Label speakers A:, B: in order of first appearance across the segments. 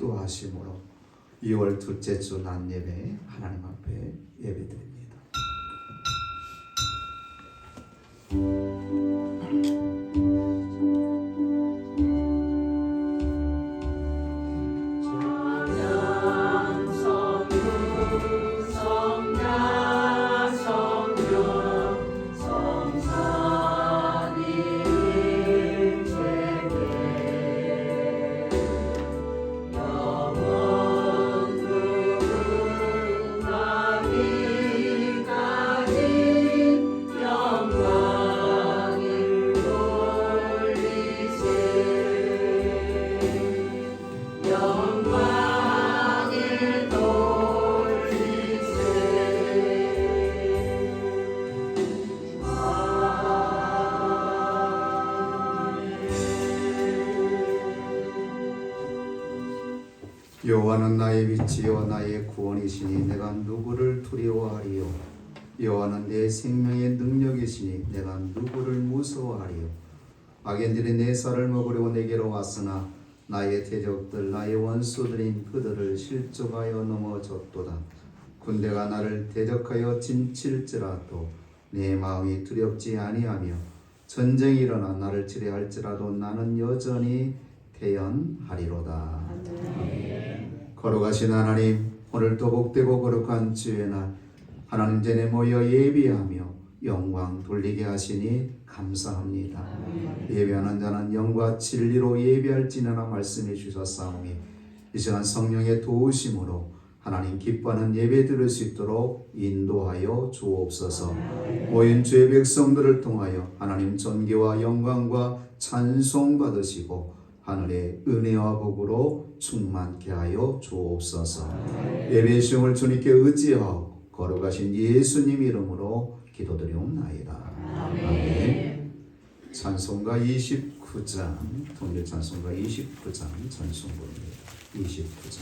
A: 또 하심으로 2월 둘째 주 낮 예배 하나님 앞에 예배드립니다. 여호와는 나의 빛이요 나의 구원이시니 내가 누구를 두려워하리요. 여호와는 내 생명의 능력이시니 내가 누구를 무서워하리요. 악인들이 내 살을 먹으려고 내게로 왔으나 나의 대적들 나의 원수들인 그들을 실족하여 넘어졌도다. 군대가 나를 대적하여 진칠지라도 내 마음이 두렵지 아니하며 전쟁이 일어나 나를 치려할지라도 나는 여전히 태연하리로다. 거룩하신 하나님, 오늘도 복되고 거룩한 주의 날 하나님 전에 모여 예비하며 영광 돌리게 하시니 감사합니다. 예배하는 자는 영과 진리로 예배할지니라 말씀해 주셨사오니 이 시간 성령의 도우심으로 하나님 기뻐하는 예배 드릴 수 있도록 인도하여 주옵소서. 모인 주의 백성들을 통하여 하나님 존귀와 영광과 찬송 받으시고 하늘의 은혜와 복으로 충만케 하여 주옵소서. 예배의 시험을 주님께 의지하고 거룩하신 예수님 이름으로 기도드리옵나이다. 아멘. 찬송가 29장, 통일 찬송가 29장 찬송부입니다. 29장.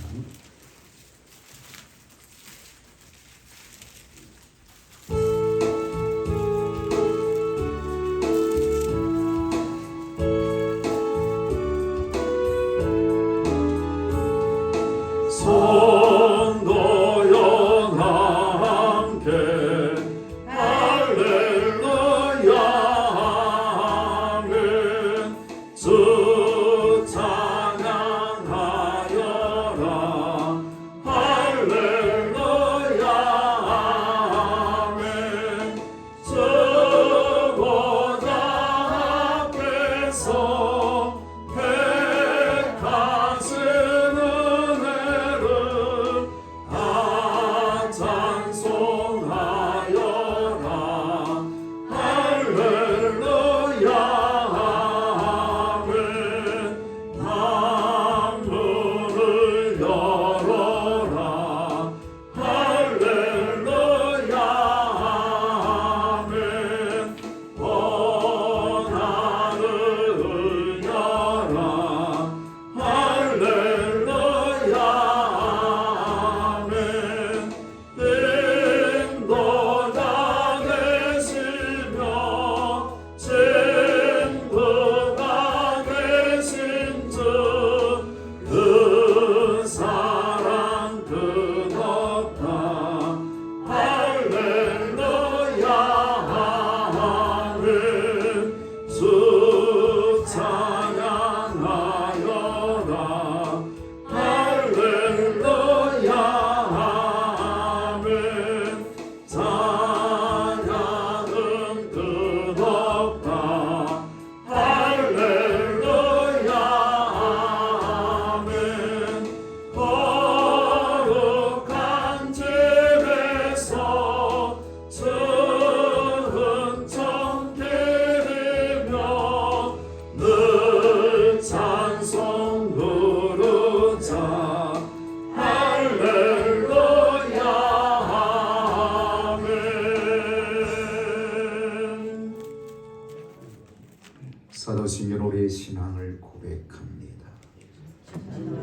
A: 사도신경 우리의 신앙을 고백합니다.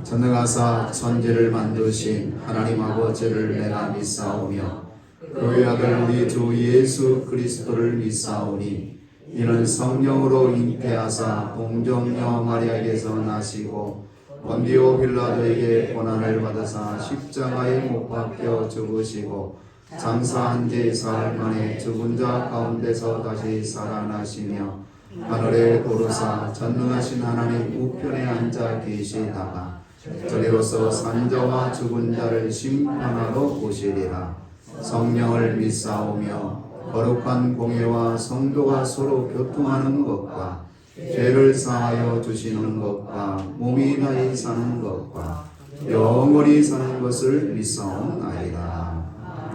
A: 전능하사 천지를 만드신 하나님 아버지를 내가 믿사오며 그의 아들 우리 주 예수 그리스도를 믿사오니 이는 성령으로 잉태하사 동정녀 마리아에게서 나시고 본디오 빌라도에게 고난을 받으사 십자가에 못 박혀 죽으시고 장사한 지 사흘 만에 죽은 자 가운데서 다시 살아나시며 하늘에 오르사 전능하신 하나님 우편에 앉아 계시다가 저리로서 산자와 죽은 자를 심판하러 오시리라. 성령을 믿사오며 거룩한 공예와 성도가 서로 교통하는 것과 죄를 사하여 주시는 것과 몸이 다히 사는 것과 영원히 사는 것을 믿사옵나이다.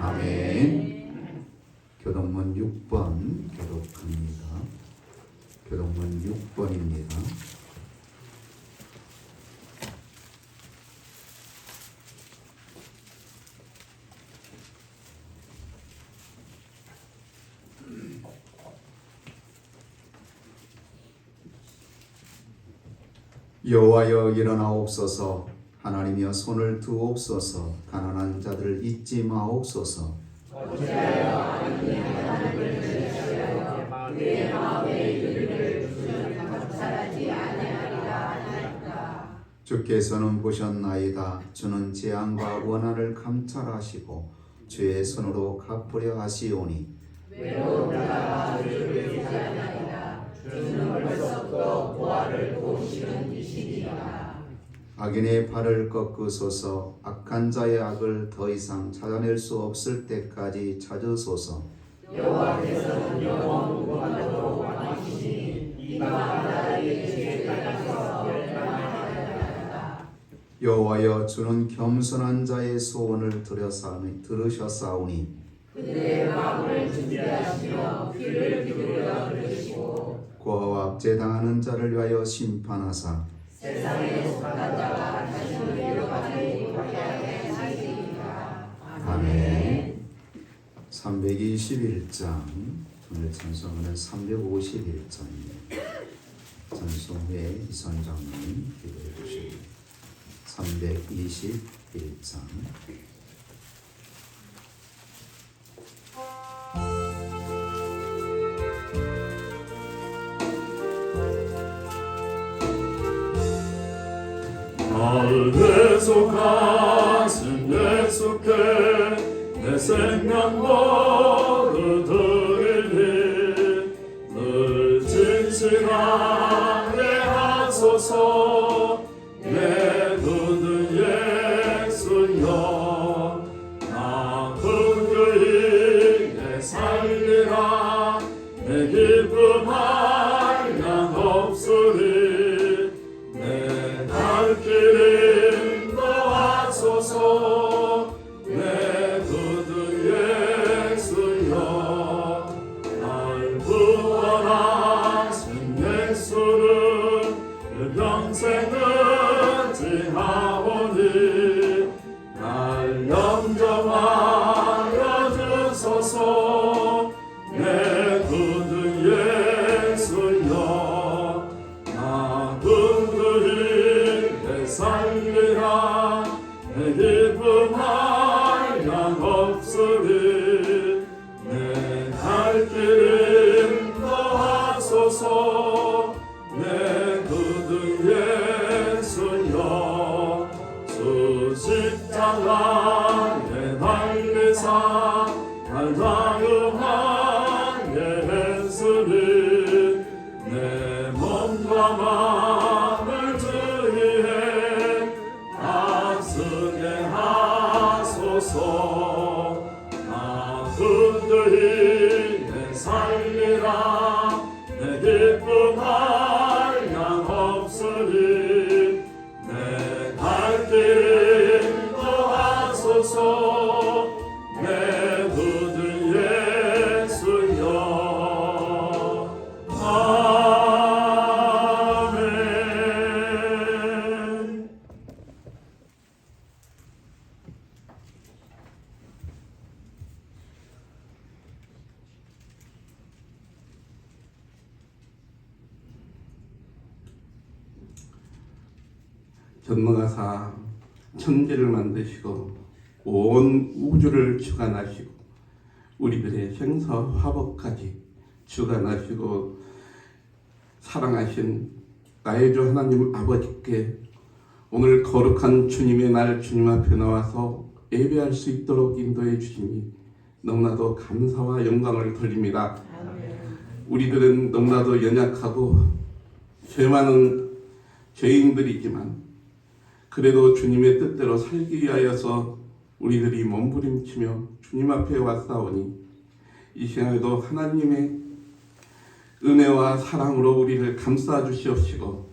A: 아멘. 교동문 6번 교독합니다. 교동문 6번입니다. 여호와여 일어나옵소서. 하나님이여 손을 두옵소서. 가난한 자들을 잊지 마옵소서.
B: 어찌하여 하나님이 하나님을 들으시어 그의 마음에 이르기를 주는 감찰하지 아니하리라 하나이까.
A: 주께서는 보셨나이다. 주는 재앙과 원한을 감찰하시고 주의 손으로 갚으려 하시오니
B: 외로운 자가 주를 의지하나이다. 주는 벌써부터 보화를 보시는 이시니라.
A: 악인의 발을 꺾으소서. 악한 자의 악을 더 이상 찾아낼 수 없을 때까지 찾으소서.
B: 여호와께서는 영원 무한하도록 왕이시니 이방 나라의 죄가에서 멸망하였다.
A: 여호와여 주는 겸손한 자의 소원을 들으셨사오니
B: 그들의 마음을 준비하시며 귀를 기울여 들으시고
A: 고아와 압제당하는 자를 위하여 심판하사
B: 세상에 속한 자가 다시 위로하지 못하게 하시리라.
A: 아멘. 321장 오늘 찬송하는 351장입니다. 찬송 후에 이선장님 기도해 주십니다. 321장
C: 알에서 가신 예수께 내 생명 버릇드리니 늘 진실하게 하소서. 내 굳은 예수여 나 흔들리 내 살리라. 내 기쁨 한량 없으리. 내 갈 길 인도하소서. 내 굳은 예수여 날 구원하신 예수를 평생 의지하오니 날 영접하여 주소서. 내 굳은 예수여 나 흔들리 내 살리라. 내 기쁨 한량 없으리. 내 갈 길 인도하소서. 내 굳은 예수여 주 십자가에 달리사 날 자유하게 했으리. 내 몸과 마음을 주의에 앞서게 하소서. 나 흔들리 내 살리라. 내 기쁨 한량 없으리. 내 갈 길 인도하소서. 내 굳은 예수여 아멘.
D: 전능하사 천지를 만드시고 온 우주를 주관하시고 우리들의 생사 화복까지 주관하시고 사랑하신 나의 주 하나님 아버지께 오늘 거룩한 주님의 날 주님 앞에 나와서 예배할 수 있도록 인도해 주시니 너무나도 감사와 영광을 돌립니다. 우리들은 너무나도 연약하고 죄 많은 죄인들이지만 그래도 주님의 뜻대로 살기 위하여서 우리들이 몸부림치며 주님 앞에 왔사오니 이 시간에도 하나님의 은혜와 사랑으로 우리를 감싸 주시옵시고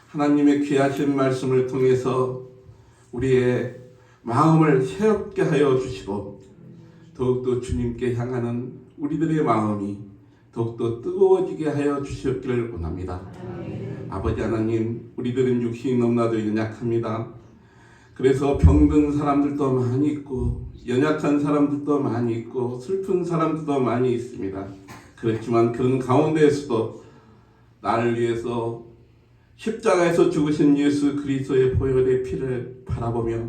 D: 하나님의 귀하신 말씀을 통해서 우리의 마음을 새롭게 하여 주시고 더욱더 주님께 향하는 우리들의 마음이 더욱더 뜨거워지게 하여 주시옵기를 원합니다. 아버지 하나님, 우리들은 육신이 너무나도 연약합니다. 그래서 병든 사람들도 많이 있고 연약한 사람들도 많이 있고 슬픈 사람들도 많이 있습니다. 그렇지만 그런 가운데에서도 나를 위해서 십자가에서 죽으신 예수 그리스도의 보혈의 피를 바라보며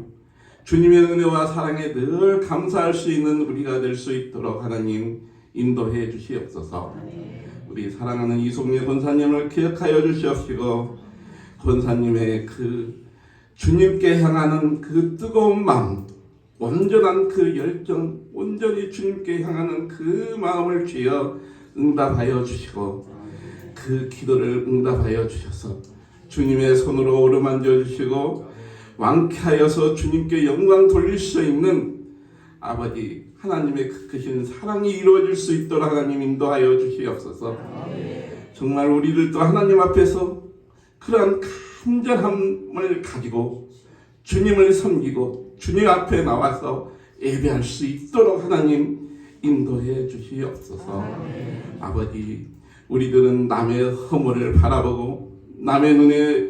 D: 주님의 은혜와 사랑에 늘 감사할 수 있는 우리가 될 수 있도록 하나님 인도해 주시옵소서. 우리 사랑하는 이송래 권사님을 기억하여 주시옵시고 권사님의 그 주님께 향하는 그 뜨거운 마음, 온전한 그 열정, 온전히 주님께 향하는 그 마음을 주여 응답하여 주시고 그 기도를 응답하여 주셔서 주님의 손으로 어루만져 주시고 완쾌하여서 주님께 영광 돌릴 수 있는 아버지 하나님의 그 크신 사랑이 이루어질 수 있도록 하나님 인도하여 주시옵소서. 정말 우리들도 하나님 앞에서 그러한 간절함을 가지고 주님을 섬기고 주님 앞에 나와서 예배할 수 있도록 하나님 인도해 주시옵소서. 아버지, 우리들은 남의 허물을 바라보고 남의 눈에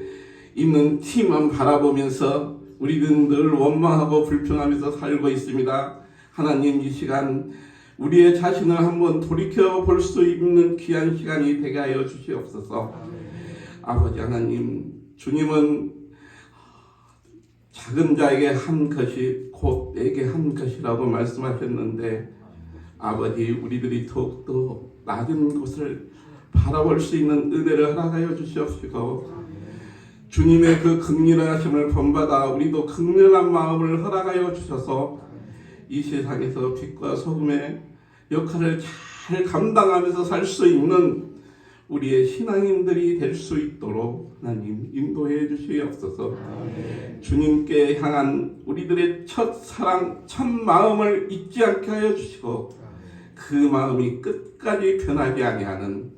D: 있는 티만 바라보면서 우리는 늘 원망하고 불평하면서 살고 있습니다. 하나님, 이 시간 우리의 자신을 한번 돌이켜 볼 수 있는 귀한 시간이 되게 하여 주시옵소서. 아버지 하나님, 주님은 작은 자에게 한 것이 곧 내게 한 것이라고 말씀하셨는데 아버지, 우리들이 더욱더 낮은 곳을 바라볼 수 있는 은혜를 허락하여 주시옵시고 주님의 그 긍휼하심을 본받아 우리도 긍휼한 마음을 허락하여 주셔서 이 세상에서 빛과 소금의 역할을 잘 감당하면서 살 수 있는 우리의 신앙인들이 될 수 있도록 하나님 인도해 주시옵소서. 주님께 향한 우리들의 첫 사랑, 첫 마음을 잊지 않게 하여 주시고 그 마음이 끝까지 변하지 아니하는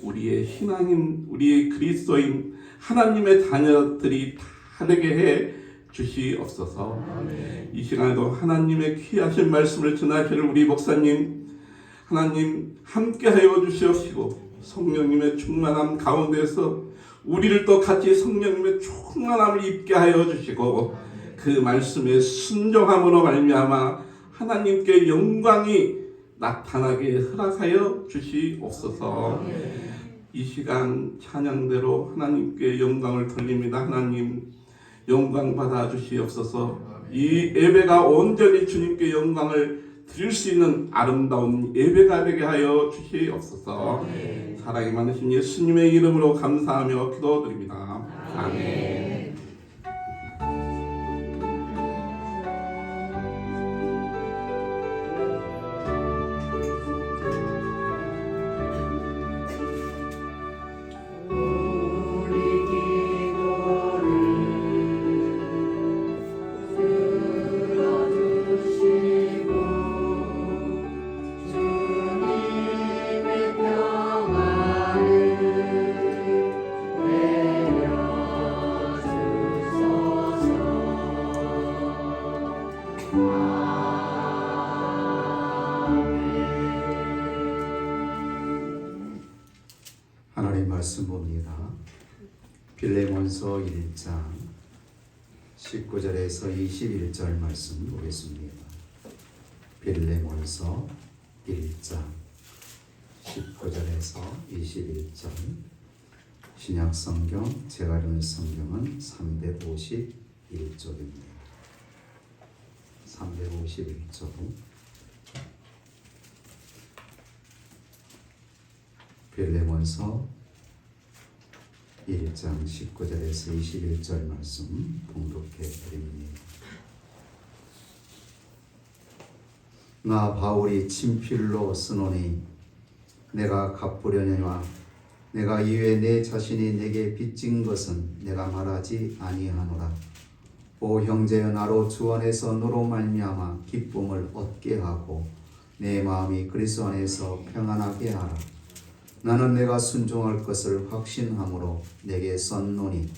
D: 우리의 신앙인, 우리의 그리스도인 하나님의 자녀들이 다 되게 해 주시옵소서. 이 시간에도 하나님의 귀하신 말씀을 전하실 우리 목사님 하나님 함께하여 주시옵시고 성령님의 충만함 가운데서 우리를 또 같이 성령님의 충만함을 입게 하여 주시고 그 말씀의 순종함으로 말미암아 하나님께 영광이 나타나게 허락하여 주시옵소서. 이 시간 찬양대로 하나님께 영광을 돌립니다. 하나님 영광 받아 주시옵소서. 이 예배가 온전히 주님께 영광을 드릴 수 있는 아름다운 예배가 되게 하여 주시옵소서. 사랑이 많으신 예수님의 이름으로 감사하며 기도드립니다. 아멘.
A: 하나님 말씀 봅니다. 빌레몬서 1장 19절에서 21절 말씀 보겠습니다. 빌레몬서 1장 19절에서 21절 신약성경 제가 읽은 성경은 351쪽입니다. 351쪽 빌레몬서 1장 19절에서 21절 말씀 봉독해 드립니다. 나 바울이 친필로 쓰노니 내가 갚으려니와 내가 이외 내 자신이 내게 빚진 것은 내가 말하지 아니하노라. 오 형제여, 나로 주 안에서 너로 말미암아 기쁨을 얻게 하고 내 마음이 그리스도 안에서 평안하게 하라. 나는 내가 순종할 것을 확신함으로 내게 썼노니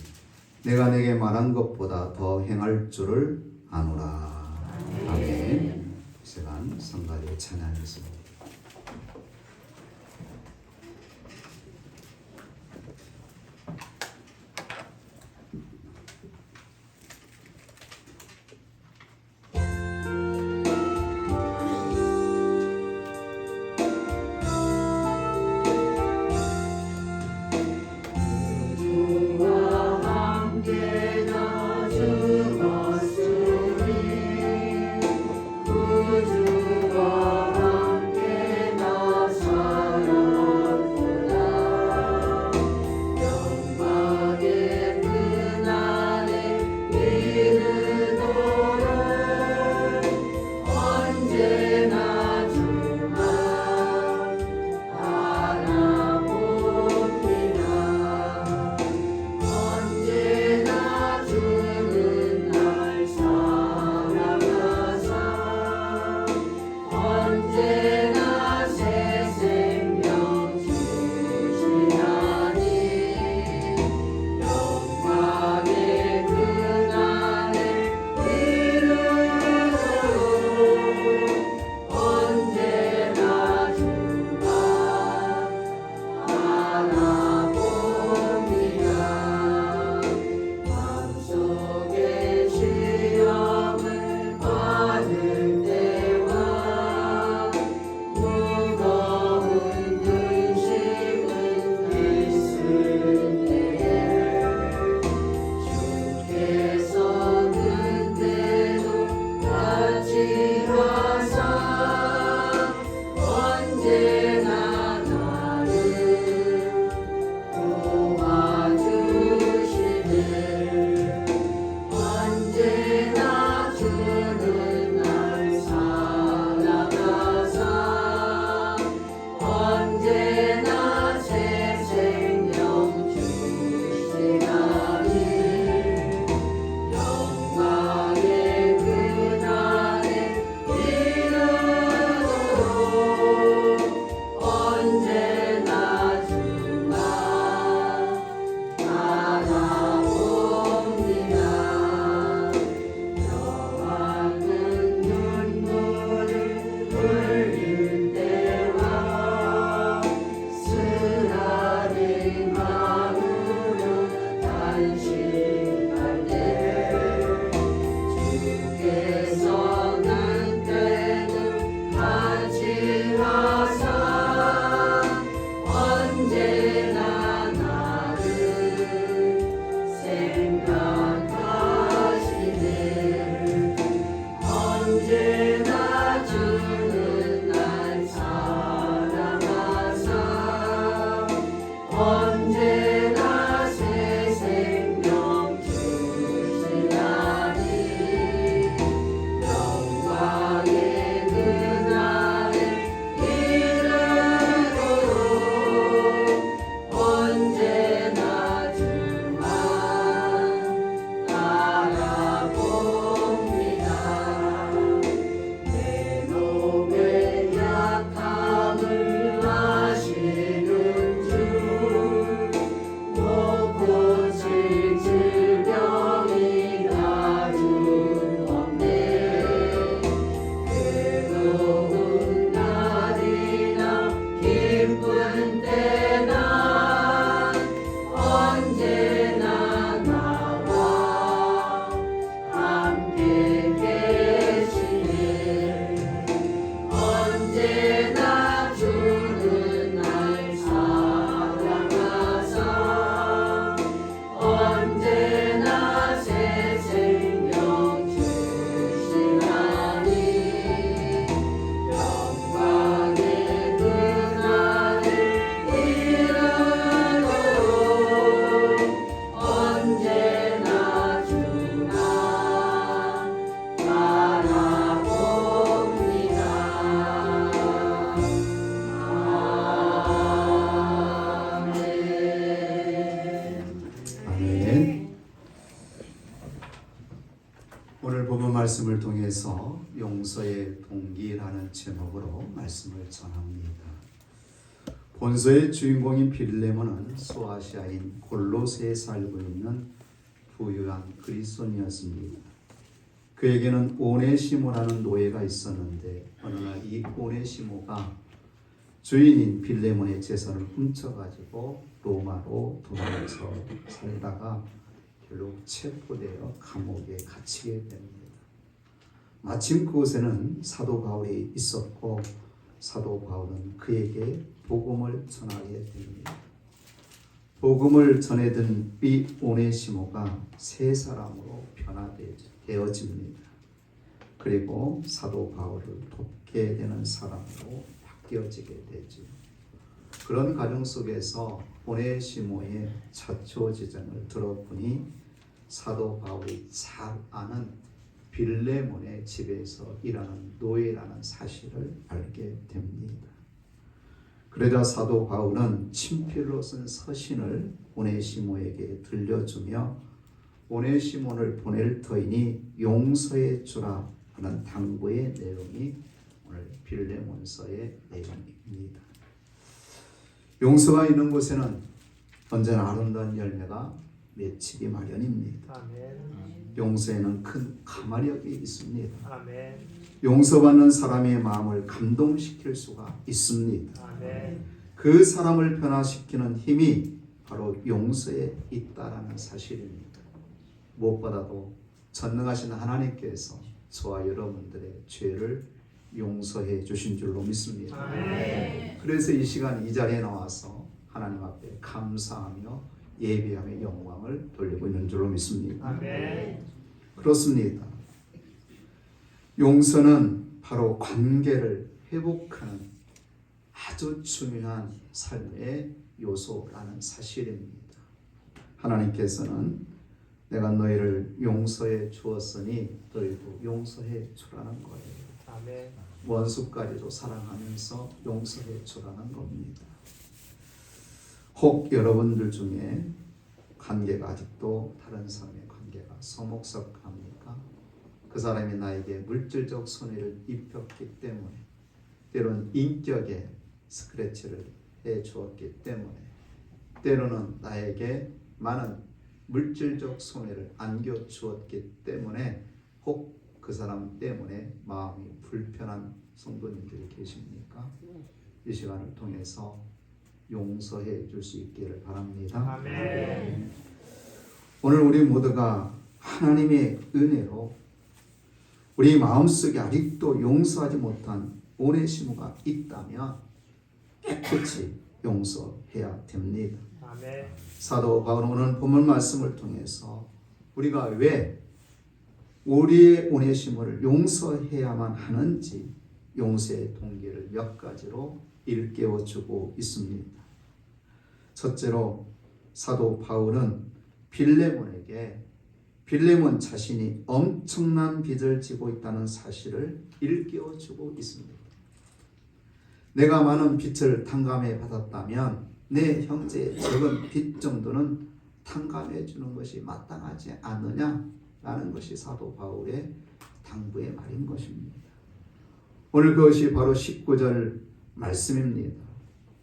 A: 내가 내게 말한 것보다 더 행할 줄을 아노라. 아멘. 이 시간 성가대 찬양하겠습니다.
B: 우주와 함께
A: 오늘 본문 말씀을 통해서 용서의 동기라는 제목으로 말씀을 전합니다. 본서의 주인공인 빌레몬은 소아시아인 골로새에 살고 있는 부유한 그리스도인이었습니다. 그에게는 오네시모라는 노예가 있었는데 어느 날 이 오네시모가 주인인 빌레몬의 재산을 훔쳐가지고 로마로 도망쳐 살다가 결국 체포되어 감옥에 갇히게 됩니다. 마침 그곳에는 사도 바울이 있었고 사도 바울은 그에게 복음을 전하게 됩니다. 복음을 전해든 이 오네시모가 새 사람으로 변화되어집니다. 그리고 사도 바울을 돕게 되는 사람으로 바뀌어지게 되죠. 그런 과정 속에서 오네시모의 처초지정을 들어보니 사도 바울이 잘 아는 빌레몬의 집에서 일하는 노예라는 사실을 알게 됩니다. 그러자 사도 바울은 친필로 쓴 서신을 오네시모에게 들려주며 오네시모를 보낼 터이니 용서해 주라 하는 당부의 내용이 오늘 빌레몬서의 내용입니다. 용서가 있는 곳에는 언제나 아름다운 열매가 맺히기 마련입니다.
B: 아멘.
A: 용서에는 큰 가마력이 있습니다.
B: 아멘.
A: 용서받는 사람의 마음을 감동시킬 수가 있습니다.
B: 아멘.
A: 그 사람을 변화시키는 힘이 바로 용서에 있다라는 사실입니다. 무엇보다도 전능하신 하나님께서 저와 여러분들의 죄를 용서해 주신 줄로 믿습니다.
B: 아멘.
A: 그래서 이 시간 이 자리에 나와서 하나님 앞에 감사하며 예배하며 영광을 돌리고 있는 줄로 믿습니다.
B: 아멘.
A: 그렇습니다. 용서는 바로 관계를 회복하는 아주 중요한 삶의 요소라는 사실입니다. 하나님께서는 내가 너희를 용서해 주었으니 너희도 용서해 주라는 거예요.
B: 아멘.
A: 원수까지도 사랑하면서 용서해 주라는 겁니다. 혹 여러분들 중에 관계가 아직도 다른 사람의 관계가 서먹석합니까? 그 사람이 나에게 물질적 손해를 입혔기 때문에 때로는 인격에 스크래치를 해 주었기 때문에 때로는 나에게 많은 물질적 손해를 안겨 주었기 때문에 혹 그 사람 때문에 마음이 불편한 성도님들이 계십니까? 이 시간을 통해서 용서해 줄 수 있기를 바랍니다.
B: 아멘.
A: 오늘 우리 모두가 하나님의 은혜로 우리 마음속에 아직도 용서하지 못한 오네시모가 있다면 깨끗이 용서해야 됩니다.
B: 아멘.
A: 사도 바울은 오늘 본문 말씀을 통해서 우리가 왜 우리의 오네시모를 용서해야만 하는지 용서의 동기를 몇 가지로 일깨워주고 있습니다. 첫째로 사도 바울은 빌레몬에게 빌레몬 자신이 엄청난 빚을 지고 있다는 사실을 일깨워주고 있습니다. 내가 많은 빚을 탕감해 받았다면 내 형제의 적은 빚 정도는 탕감해 주는 것이 마땅하지 않느냐라는 것이 사도 바울의 당부의 말인 것입니다. 오늘 그것이 바로 19절 말씀입니다.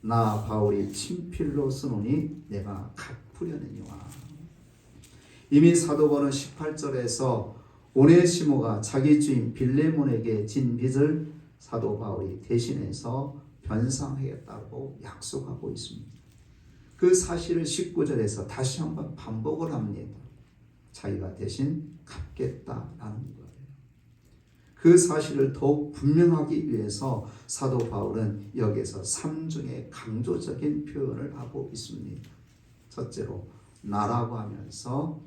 A: 나 바울이 친필로 쓰노니 내가 갚으려느니와. 이미 사도 바울은 18절에서 오네시모가 자기 주인 빌레몬에게 진 빚을 사도 바울이 대신해서 변상하겠다고 약속하고 있습니다. 그 사실을 19절에서 다시 한번 반복을 합니다. 자기가 대신 갚겠다라는 거예요. 그 사실을 더욱 분명하기 위해서 사도 바울은 여기서 3중의 강조적인 표현을 하고 있습니다. 첫째로 나라고 하면서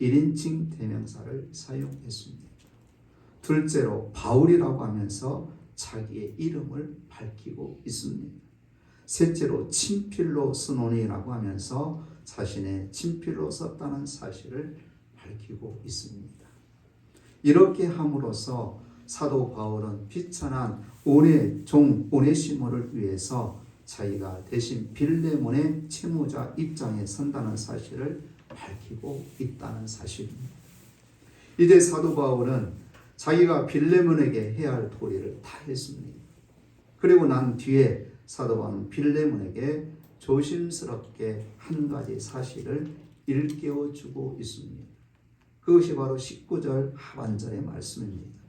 A: 1인칭 대명사를 사용했습니다. 둘째로 바울이라고 하면서 자기의 이름을 밝히고 있습니다. 셋째로 친필로 쓰노니라고 하면서 자신의 친필로 썼다는 사실을 밝히고 있습니다. 이렇게 함으로써 사도 바울은 비천한 오네시모를 위해서 자기가 대신 빌레몬의 채무자 입장에 선다는 사실을 밝히고 있다는 사실입니다. 이제 사도 바울은 자기가 빌레몬에게 해야 할 도리를 다 했습니다. 그리고 난 뒤에 사도 바울은 빌레몬에게 조심스럽게 한 가지 사실을 일깨워 주고 있습니다. 그것이 바로 19절 하반절의 말씀입니다.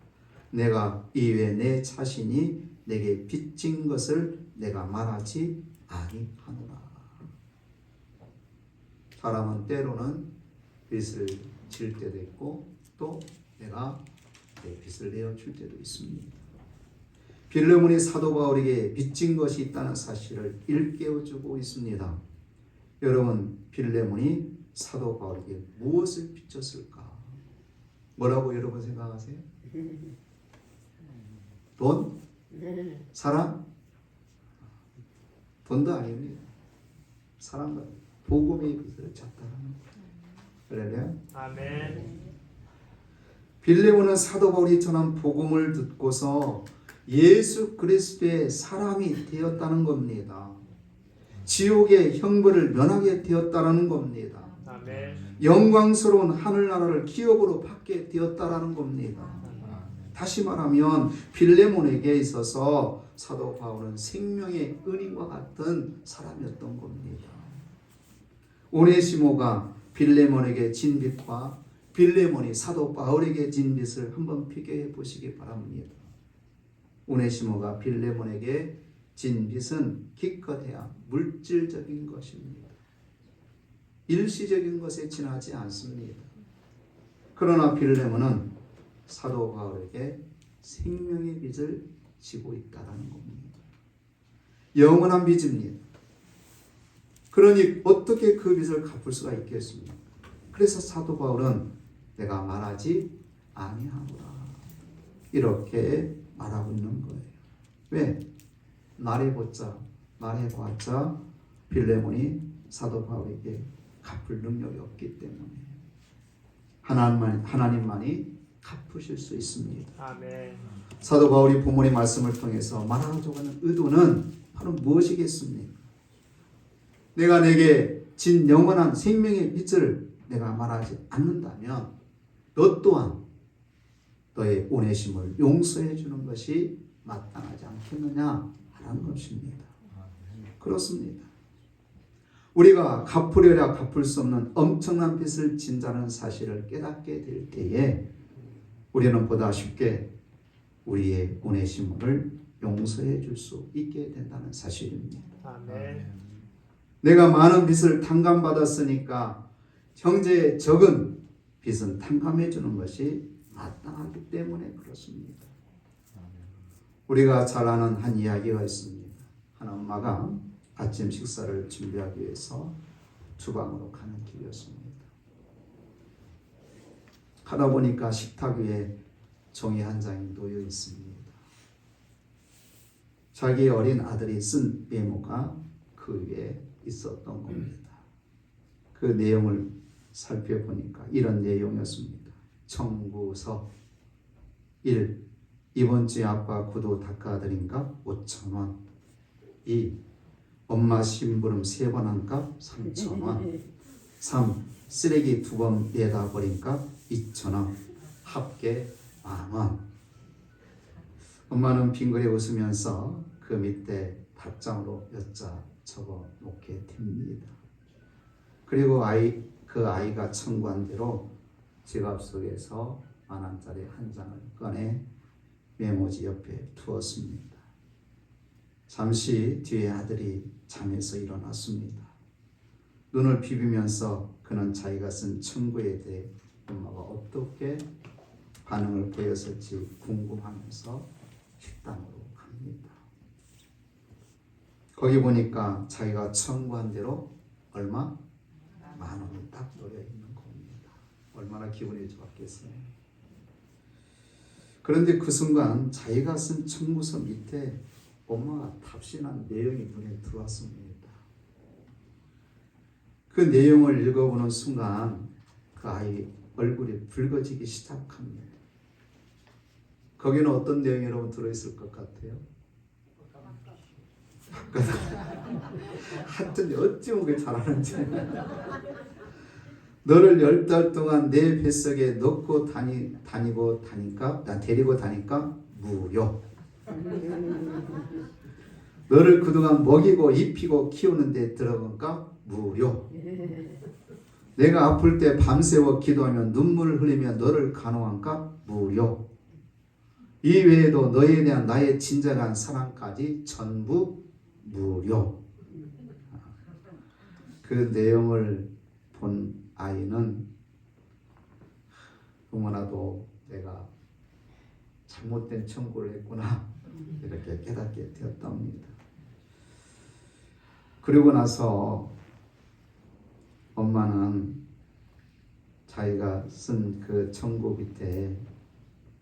A: 내가 이외 내 자신이 내게 빚진 것을 내가 말하지 아니하노라. 사람은 때로는 빚을 질 때도 있고 또 내가 내 빚을 내어줄 때도 있습니다. 빌레몬이 사도 바울에게 빚진 것이 있다는 사실을 일깨워주고 있습니다. 여러분, 빌레몬이 사도 바울에게 무엇을 빚졌을까? 뭐라고 여러분 생각하세요? 돈? 사랑? 돈도 아닙니다. 사랑과 복음의 빚을 졌다는 거예요. 할렐루야.
C: 아멘.
A: 빌레몬은 사도 바울이 전한 복음을 듣고서 예수 그리스도의 사람이 되었다는 겁니다. 지옥의 형벌을 면하게 되었다는 겁니다.
C: 아멘.
A: 영광스러운 하늘나라를 기업으로 받게 되었다는 겁니다. 다시 말하면 빌레몬에게 있어서 사도 바울은 생명의 은인과 같은 사람이었던 겁니다. 오네시모가 빌레몬에게 진 빚과 빌레몬이 사도 바울에게 진 빚을 한번 비교해 보시기 바랍니다. 오네시모가 빌레몬에게 진 빚은 기껏해야 물질적인 것입니다. 일시적인 것에 지나지 않습니다. 그러나 빌레몬은 사도 바울에게 생명의 빚을 지고 있다는 겁니다. 영원한 빚입니다. 그러니 어떻게 그 빚을 갚을 수가 있겠습니까? 그래서 사도 바울은 내가 말하지 아니하노라 이렇게 말하고 있는 거예요. 왜? 말해봤자 빌레몬이 사도 바울에게 갚을 능력이 없기 때문에 하나님만이 갚으실 수 있습니다.
C: 아멘.
A: 사도 바울이 본문의 말씀을 통해서 말하고자 하는 의도는 바로 무엇이겠습니까? 내가 내게 진 영원한 생명의 빚을 내가 말하지 않는다면 너 또한 너의 오네심을 용서해 주는 것이 마땅하지 않겠느냐 하는 것입니다. 그렇습니다. 우리가 갚으려야 갚을 수 없는 엄청난 빚을 진다는 사실을 깨닫게 될 때에 우리는 보다 쉽게 우리의 오네시모를 용서해 줄 수 있게 된다는 사실입니다.
C: 아멘.
A: 내가 많은 빚을 탕감받았으니까 형제의 적은 빚은 탕감해 주는 것이 마땅하기 때문에 그렇습니다. 우리가 잘 아는 한 이야기가 있습니다. 한 엄마가 아침 식사를 준비하기 위해서 주방으로 가는 길이었습니다. 가다 보니까 식탁 위에 종이 한 장이 놓여 있습니다. 자기 어린 아들이 쓴 메모가 그 위에 있었던 겁니다. 그 내용을 살펴보니까 이런 내용이었습니다. 청구서 1. 이번 주에 아빠 구두 닦아드린 값 5,000원. 2. 엄마 심부름 3번 한 값 3,000원. 3. 쓰레기 2번 내다 버린 값 2,000원. 합계 10,000원. 엄마는 빙그레 웃으면서 그 밑에 답장으로 몇자 적어 놓게 됩니다. 그리고 그 아이가 청구한 대로 지갑 속에서 10,000원짜리 한 장을 꺼내 메모지 옆에 두었습니다. 잠시 뒤에 아들이 잠에서 일어났습니다. 눈을 비비면서 그는 자기가 쓴 청구에 대해 엄마가 어떻게 반응을 보였을지 궁금하면서 식당으로 갑니다. 거기 보니까 자기가 청구한 대로 얼마? 10,000원이 딱 놓여 있는 겁니다. 얼마나 기분이 좋았겠어요. 그런데 그 순간 자기가 쓴 청구서 밑에 엄마가 답신한 내용이 눈에 들어왔습니다. 그 내용을 읽어보는 순간 그 아이 얼굴이 붉어지기 시작합니다. 거기는 어떤 내용이 여러분 들어있을 것 같아요? 하여튼 어찌 그게 잘하는지 너를 10달 동안 내 뱃속에 넣고 데리고 다니까 무효. 너를 그동안 먹이고 입히고 키우는 데 들어가니까 무료. 내가 아플 때 밤새워 기도하며 눈물을 흘리며 너를 간호한가 무료. 이 외에도 너에 대한 나의 진정한 사랑까지 전부 무료. 그 내용을 본 아이는 너무나도 내가 잘못된 청구를 했구나 이렇게 깨닫게 되었답니다. 그리고 나서 엄마는 자기가 쓴 그 청구 밑에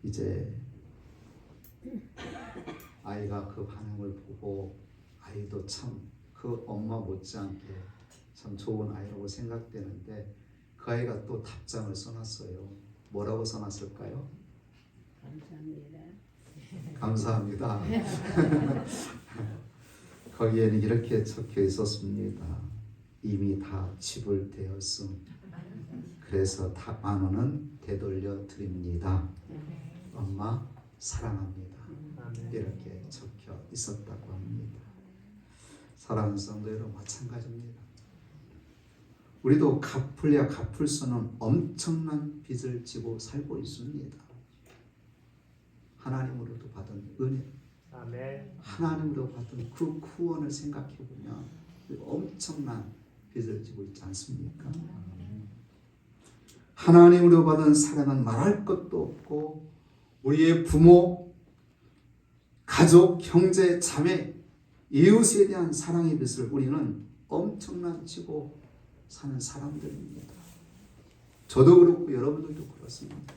A: 이제 아이가 그 반응을 보고 아이도 참 그 엄마 못지않게 참 좋은 아이라고 생각되는데 그 아이가 또 답장을 써놨어요. 뭐라고 써놨을까요? 감사합니다. 거기에는 이렇게 적혀 있었습니다. 이미 다 지불되었음. 그래서 10,000원은 되돌려 드립니다. 엄마 사랑합니다. 이렇게 적혀 있었다고 합니다. 사랑하는 성도 여러분 마찬가지입니다. 우리도 갚으려 갚을 수는 엄청난 빚을 지고 살고 있습니다. 하나님으로부터 받은 은혜,
C: 아멘.
A: 하나님으로 받은 그 구원을 생각해 보면 엄청난 빚을 지고 있지 않습니까? 하나님으로 받은 사랑은 말할 것도 없고 우리의 부모, 가족, 형제, 자매, 이웃에 대한 사랑의 빚을 우리는 엄청난 지고 사는 사람들입니다. 저도 그렇고 여러분들도 그렇습니다.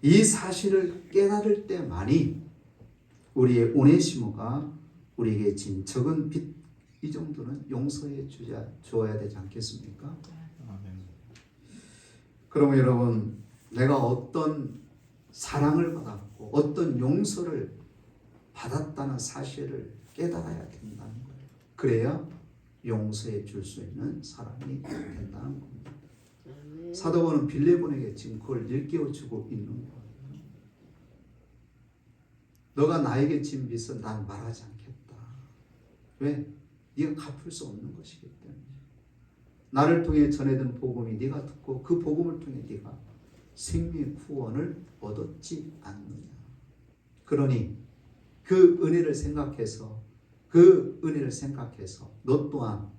A: 이 사실을 깨달을 때만이 우리의 오네시모가 우리에게 진 적은 빚 이 정도는 용서해 주어야 되지 않겠습니까? 그러면 여러분 내가 어떤 사랑을 받았고 어떤 용서를 받았다는 사실을 깨달아야 된다는 거예요. 그래야 용서해 줄 수 있는 사람이 된다는 겁니다. 사도바울은 빌레몬에게 지금 그걸 일깨워주고 있는 거예요. 너가 나에게 진 빚은 난 말하지 않겠다. 왜? 네가 갚을 수 없는 것이기 때문에. 나를 통해 전해든 복음이 네가 듣고 그 복음을 통해 네가 생명의 구원을 얻었지 않느냐. 그러니 그 은혜를 생각해서 너 또한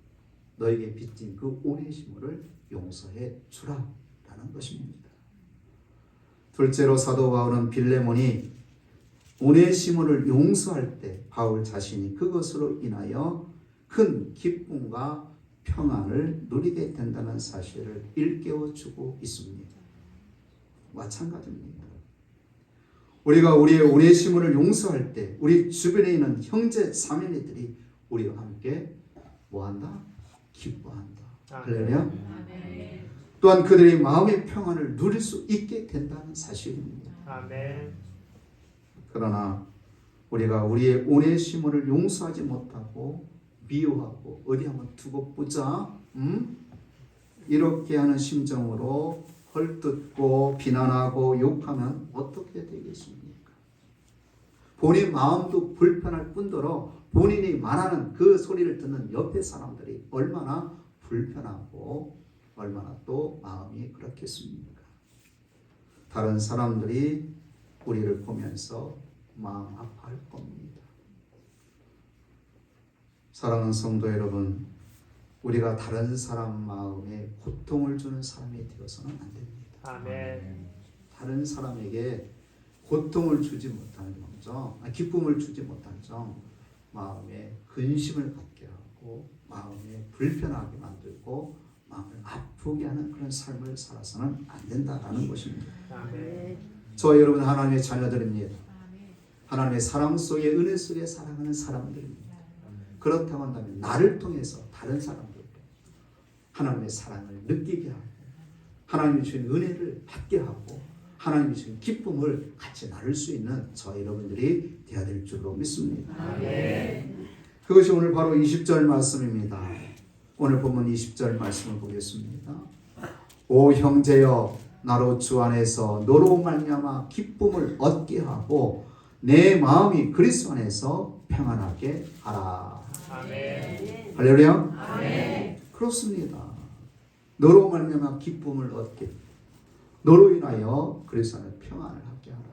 A: 너에게 빚진 그 오네시모를 용서해 주라라는 것입니다. 둘째로 사도 바울은 빌레몬이 오네시모를 용서할 때 바울 자신이 그것으로 인하여 큰 기쁨과 평안을 누리게 된다는 사실을 일깨워주고 있습니다. 마찬가지입니다. 우리가 우리의 오네시모를 용서할 때 우리 주변에 있는 형제 자매들이 우리와 함께 뭐한다? 기뻐한다. 할렐루야. 또한 그들의 마음의 평안을 누릴 수 있게 된다는 사실입니다.
C: 아멘.
A: 그러나 우리가 우리의 오네시모를 용서하지 못하고 미워하고 어디 한번 두고 보자 이렇게 하는 심정으로 헐뜯고 비난하고 욕하면 어떻게 되겠습니까? 본인 마음도 불편할 뿐더러 본인이 말하는 그 소리를 듣는 옆에 사람들이 얼마나 불편하고 얼마나 또 마음이 그렇겠습니까? 다른 사람들이 우리를 보면서 마음 아파할 겁니다. 사랑하는 성도 여러분, 우리가 다른 사람 마음에 고통을 주는 사람이 되어서는 안 됩니다.
C: 아멘.
A: 다른 사람에게 고통을 주지 못하는 점, 기쁨을 주지 못하는 점, 마음에 근심을 갖게 하고 마음에 불편하게 만들고 마음을 아프게 하는 그런 삶을 살아서는 안 된다라는 것입니다.
C: 아멘.
A: 저 여러분 하나님의 자녀들입니다. 하나님의 사랑 속에 은혜 속에 살아가는 사람들입니다. 그렇다고 한다면 나를 통해서 다른 사람들도 하나님의 사랑을 느끼게 하고 하나님이 주신 은혜를 받게 하고 하나님이 주신 기쁨을 같이 나눌 수 있는 저 여러분들이 되어야 될 줄로 믿습니다.
C: 아멘.
A: 그것이 오늘 바로 20절 말씀입니다. 오늘 본문 20절 말씀을 보겠습니다. 오 형제여 나로 주 안에서 너로 말미암아 기쁨을 얻게 하고 내 마음이 그리스도 안에서 평안하게 하라.
C: 아멘.
A: 할렐루야.
B: 아멘.
A: 그렇습니다. 너로 말미암아 기쁨을 얻게, 너로 인하여 그리스도 안에 평안을 하게 하라.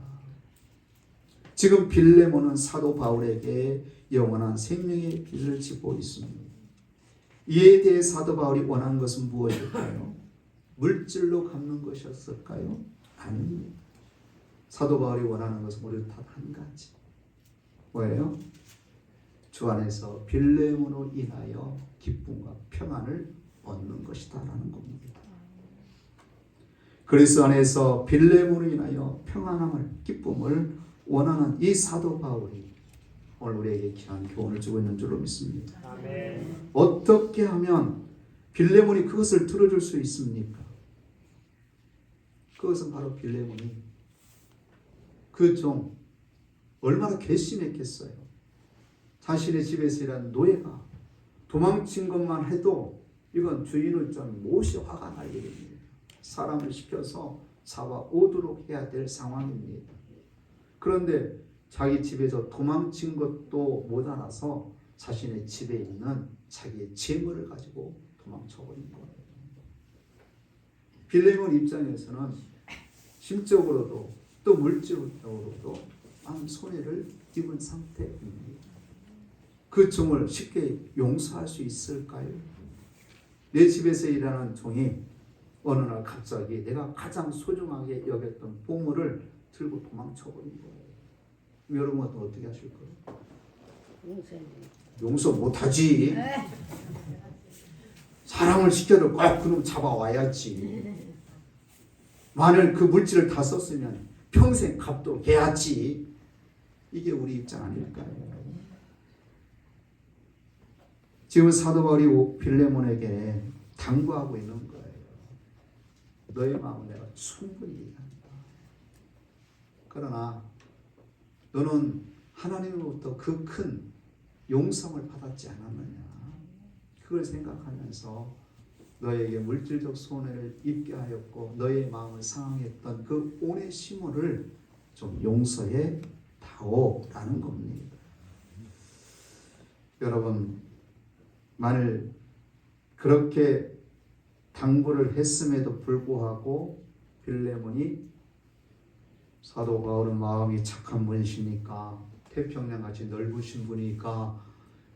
A: 지금 빌레몬은 사도 바울에게 영원한 생명의 빚을 지고 있습니다. 이에 대해 사도 바울이 원하는 것은 무엇일까요? 물질로 갚는 것이었을까요? 아닙니다. 사도 바울이 원하는 것은 우리 단 한 가지. 뭐예요? 주 안에서 빌레몬으로 인하여 기쁨과 평안을 얻는 것이다라는 겁니다. 그리스도 안에서 빌레몬으로 인하여 평안함을, 기쁨을 원하는 이 사도 바울이 오늘 우리에게 귀한 교훈을 주고 있는 줄로 믿습니다.
C: 아멘.
A: 어떻게 하면 빌레몬이 그것을 들어줄 수 있습니까? 그것은 바로 빌레몬이 그 종 얼마나 괘씸했겠어요. 자신의 집에서 일한 노예가 도망친 것만 해도 이건 주인을 좀 몹시 화가 날 일입니다. 사람을 시켜서 잡아 오도록 해야 될 상황입니다. 그런데 자기 집에서 도망친 것도 못 알아서 자신의 집에 있는 자기의 재물을 가지고 도망쳐버린 거예요. 빌레몬 입장에서는 심적으로도 또 물질적으로도 많은 손해를 입은 상태입니다. 그 종을 쉽게 용서할 수 있을까요? 내 집에서 일하는 종이 어느 날 갑자기 내가 가장 소중하게 여겼던 보물을 들고 도망쳐버린 거예요. 여러분은 어떻게 하실 거예요? 용서 못하지. 사람을 시켜도 꼭 그놈 잡아와야지. 만일 그 물질을 다 썼으면 평생 갚도록 해야지. 이게 우리 입장 아닐까요? 지금 사도 바울이 빌레몬에게 당부하고 있는 거예요. 너의 마음은 내가 충분히 이해한다. 그러나 너는 하나님으로부터 그 큰 용서를 받았지 않았느냐. 그걸 생각하면서 너에게 물질적 손해를 입게 하였고 너의 마음을 상하했던 그 오네시모를 좀 용서해 다오라는 겁니다. 여러분, 만일 그렇게 당부를 했음에도 불구하고 빌레몬이 사도 바울은 마음이 착한 분이시니까 태평양같이 넓으신 분이니까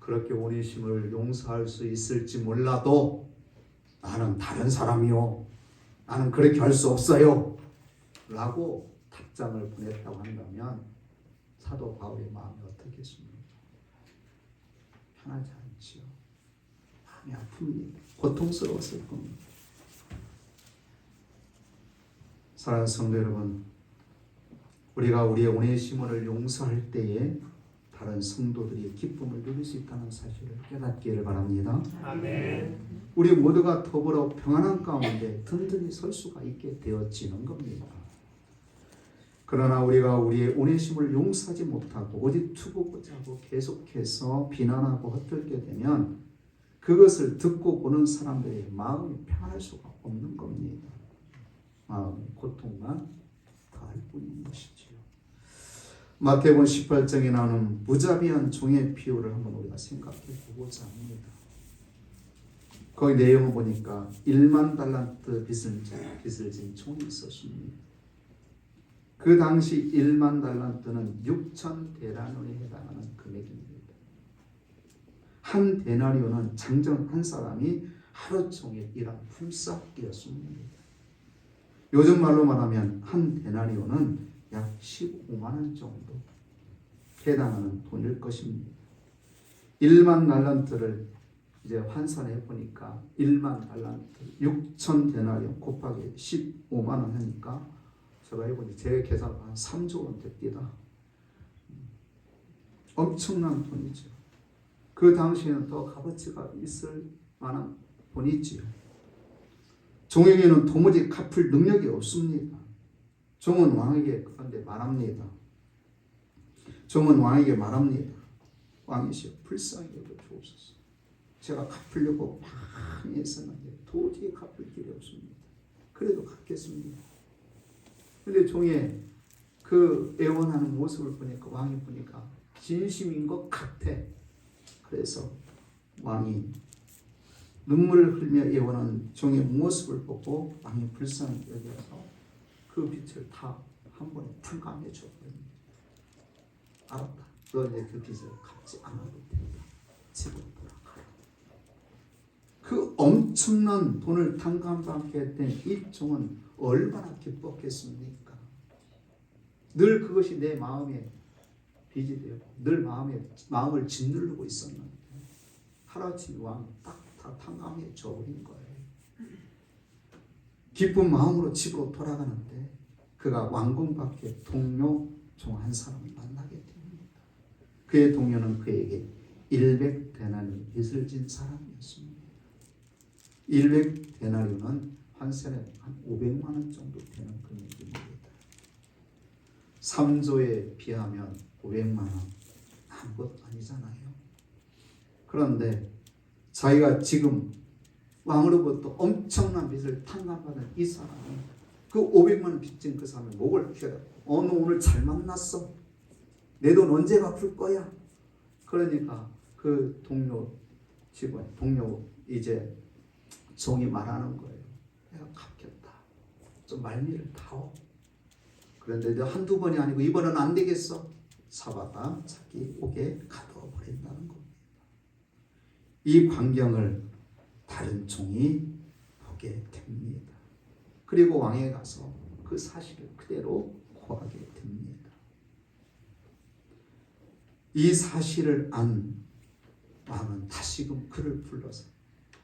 A: 그렇게 오네시모를 용서할 수 있을지 몰라도 나는 다른 사람이요. 나는 그렇게 할 수 없어요. 라고 답장을 보냈다고 한다면 사도 바울의 마음이 어떻겠습니까? 편하지 않지요. 마음이 아픕니다. 고통스러웠을 겁니다. 사랑하는 성도 여러분, 우리가 우리의 오네시모를 용서할 때에 다른 성도들이 기쁨을 누릴 수 있다는 사실을 깨닫기를 바랍니다.
C: 아멘.
A: 우리 모두가 더불어 평안한 가운데 든든히 설 수가 있게 되어지는 겁니다. 그러나 우리가 우리의 오네시모를 용서하지 못하고 어디 투고하고 계속해서 비난하고 헛들게 되면 그것을 듣고 보는 사람들의 마음이 평안할 수가 없는 겁니다. 마음이 고통만 더할 뿐인 것이지요. 마태복음 18장에 나오는 무자비한 종의 비유를 한번 우리가 생각해 보고자 합니다. 거기 내용을 보니까 1만 달란트 빚을 진 종이 있었습니다. 그 당시 1만 달란트는 6천 데나리온에 해당하는 금액입니다. 한 데나리온은 장정 한 사람이 하루 종일 일한 품삯이었습니다. 요즘 말로 말하면 한 데나리온은 약 15만 원 정도 해당하는 돈일 것입니다. 1만 달란트를 이제 환산해 보니까 1만 달란트 6천 데나리온 곱하기 15만 원 하니까 제가 해보니 제 계산 한 3조 원 됩니다. 엄청난 돈이죠. 그 당시에는 더 값어치가 있을 만한 돈이지요. 종에게는 도무지 갚을 능력이 없습니다. 종은 왕에게 그런데 말합니다. 종은 왕에게 말합니다. 왕이시여 불쌍히 여겨 주옵소서. 제가 갚으려고 많이 했었는데 도저히 갚을 길이 없습니다. 그래도 갚겠습니다. 근데 종의 그 애원하는 모습을 보니까 왕이 보니까 진심인 것 같아. 그래서 왕이 눈물을 흘며 애원하는 종의 모습을 보고 왕이 불쌍히 여겨서 그 빚을 다 한 번에 탕감해 줘버립니다. 알았다. 너 이제 그 빚을 갚지 않아도 된다. 집으로 돌아가라. 그 엄청난 돈을 탕감받게 된 이 종은 얼마나 기뻤겠습니까? 늘 그것이 내 마음에 빚이 되고 늘 마음을 짓누르고 있었는데 하루아침에 왕이 딱 다 탕감해 줘버린 거예요. 기쁜 마음으로 집으로 돌아가는데 그가 왕궁 밖에 동료 종 한 사람을 만나게 됩니다. 그의 동료는 그에게 100데나리 빚을 진 사람이었습니다. 100데나리는 환산에 한 500만 원 정도 되는 금액입니다. 3조에 비하면 500만 원 아무것도 아니잖아요. 그런데 자기가 지금 왕으로부터 엄청난 빚을 탕감받은 이 사람이 그 500만 원 빚진 그 사람의 목을 휘어잡고 너 오늘 잘 만났어. 내 돈 언제 갚을 거야? 그러니까 그 동료 이제 종이 말하는 거예요. 내가 갚겠다. 좀 말미를 타오. 그런데 너 한두 번이 아니고 이번은 안 되겠어. 사바가 자기 옥에 가둬 버린다는 겁니다. 이 광경을 다른 종이 보게 됩니다. 그리고 왕에 가서 그 사실을 그대로 고하게 됩니다. 이 사실을 안 왕은 다시금 그를 불러서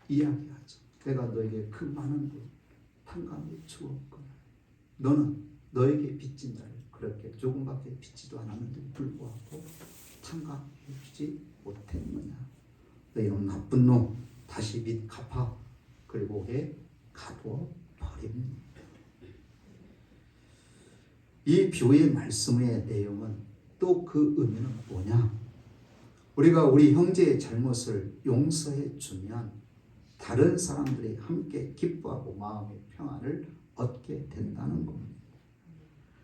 A: 이야기하죠. 내가 너에게 그 많은 돈 탕감해 주었구나. 너는 너에게 빚진 자를 그렇게 조금밖에 빚지도 않았는데 불구하고 탕감해 주지 못했느냐. 너 이런 나쁜 놈 다시 빚 갚아. 그리고 옥에 가두어 버립니다. 이 비유의 말씀의 내용은 또 그 의미는 뭐냐? 우리가 우리 형제의 잘못을 용서해 주면 다른 사람들이 함께 기뻐하고 마음의 평안을 얻게 된다는 겁니다.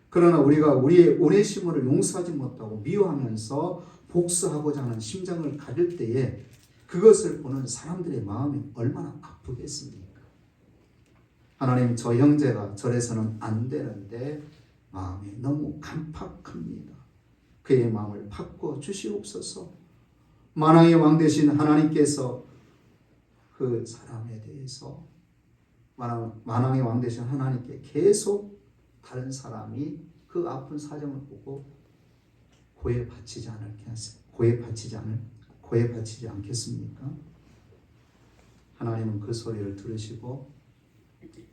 A: 그러나 우리가 우리의 오네시모를 용서하지 못하고 미워하면서 복수하고자 하는 심정을 가질 때에 그것을 보는 사람들의 마음이 얼마나 아프겠습니까? 하나님, 저 형제가 저래서는 안 되는데 마음이 너무 간팍합니다. 그의 마음을 바꿔 주시옵소서. 만왕의 왕 되신 하나님께서 그 사람에 대해서 만왕의 왕 되신 하나님께 계속 다른 사람이 그 아픈 사정을 보고 고해 바치지 않겠습니까? 하나님은 그 소리를 들으시고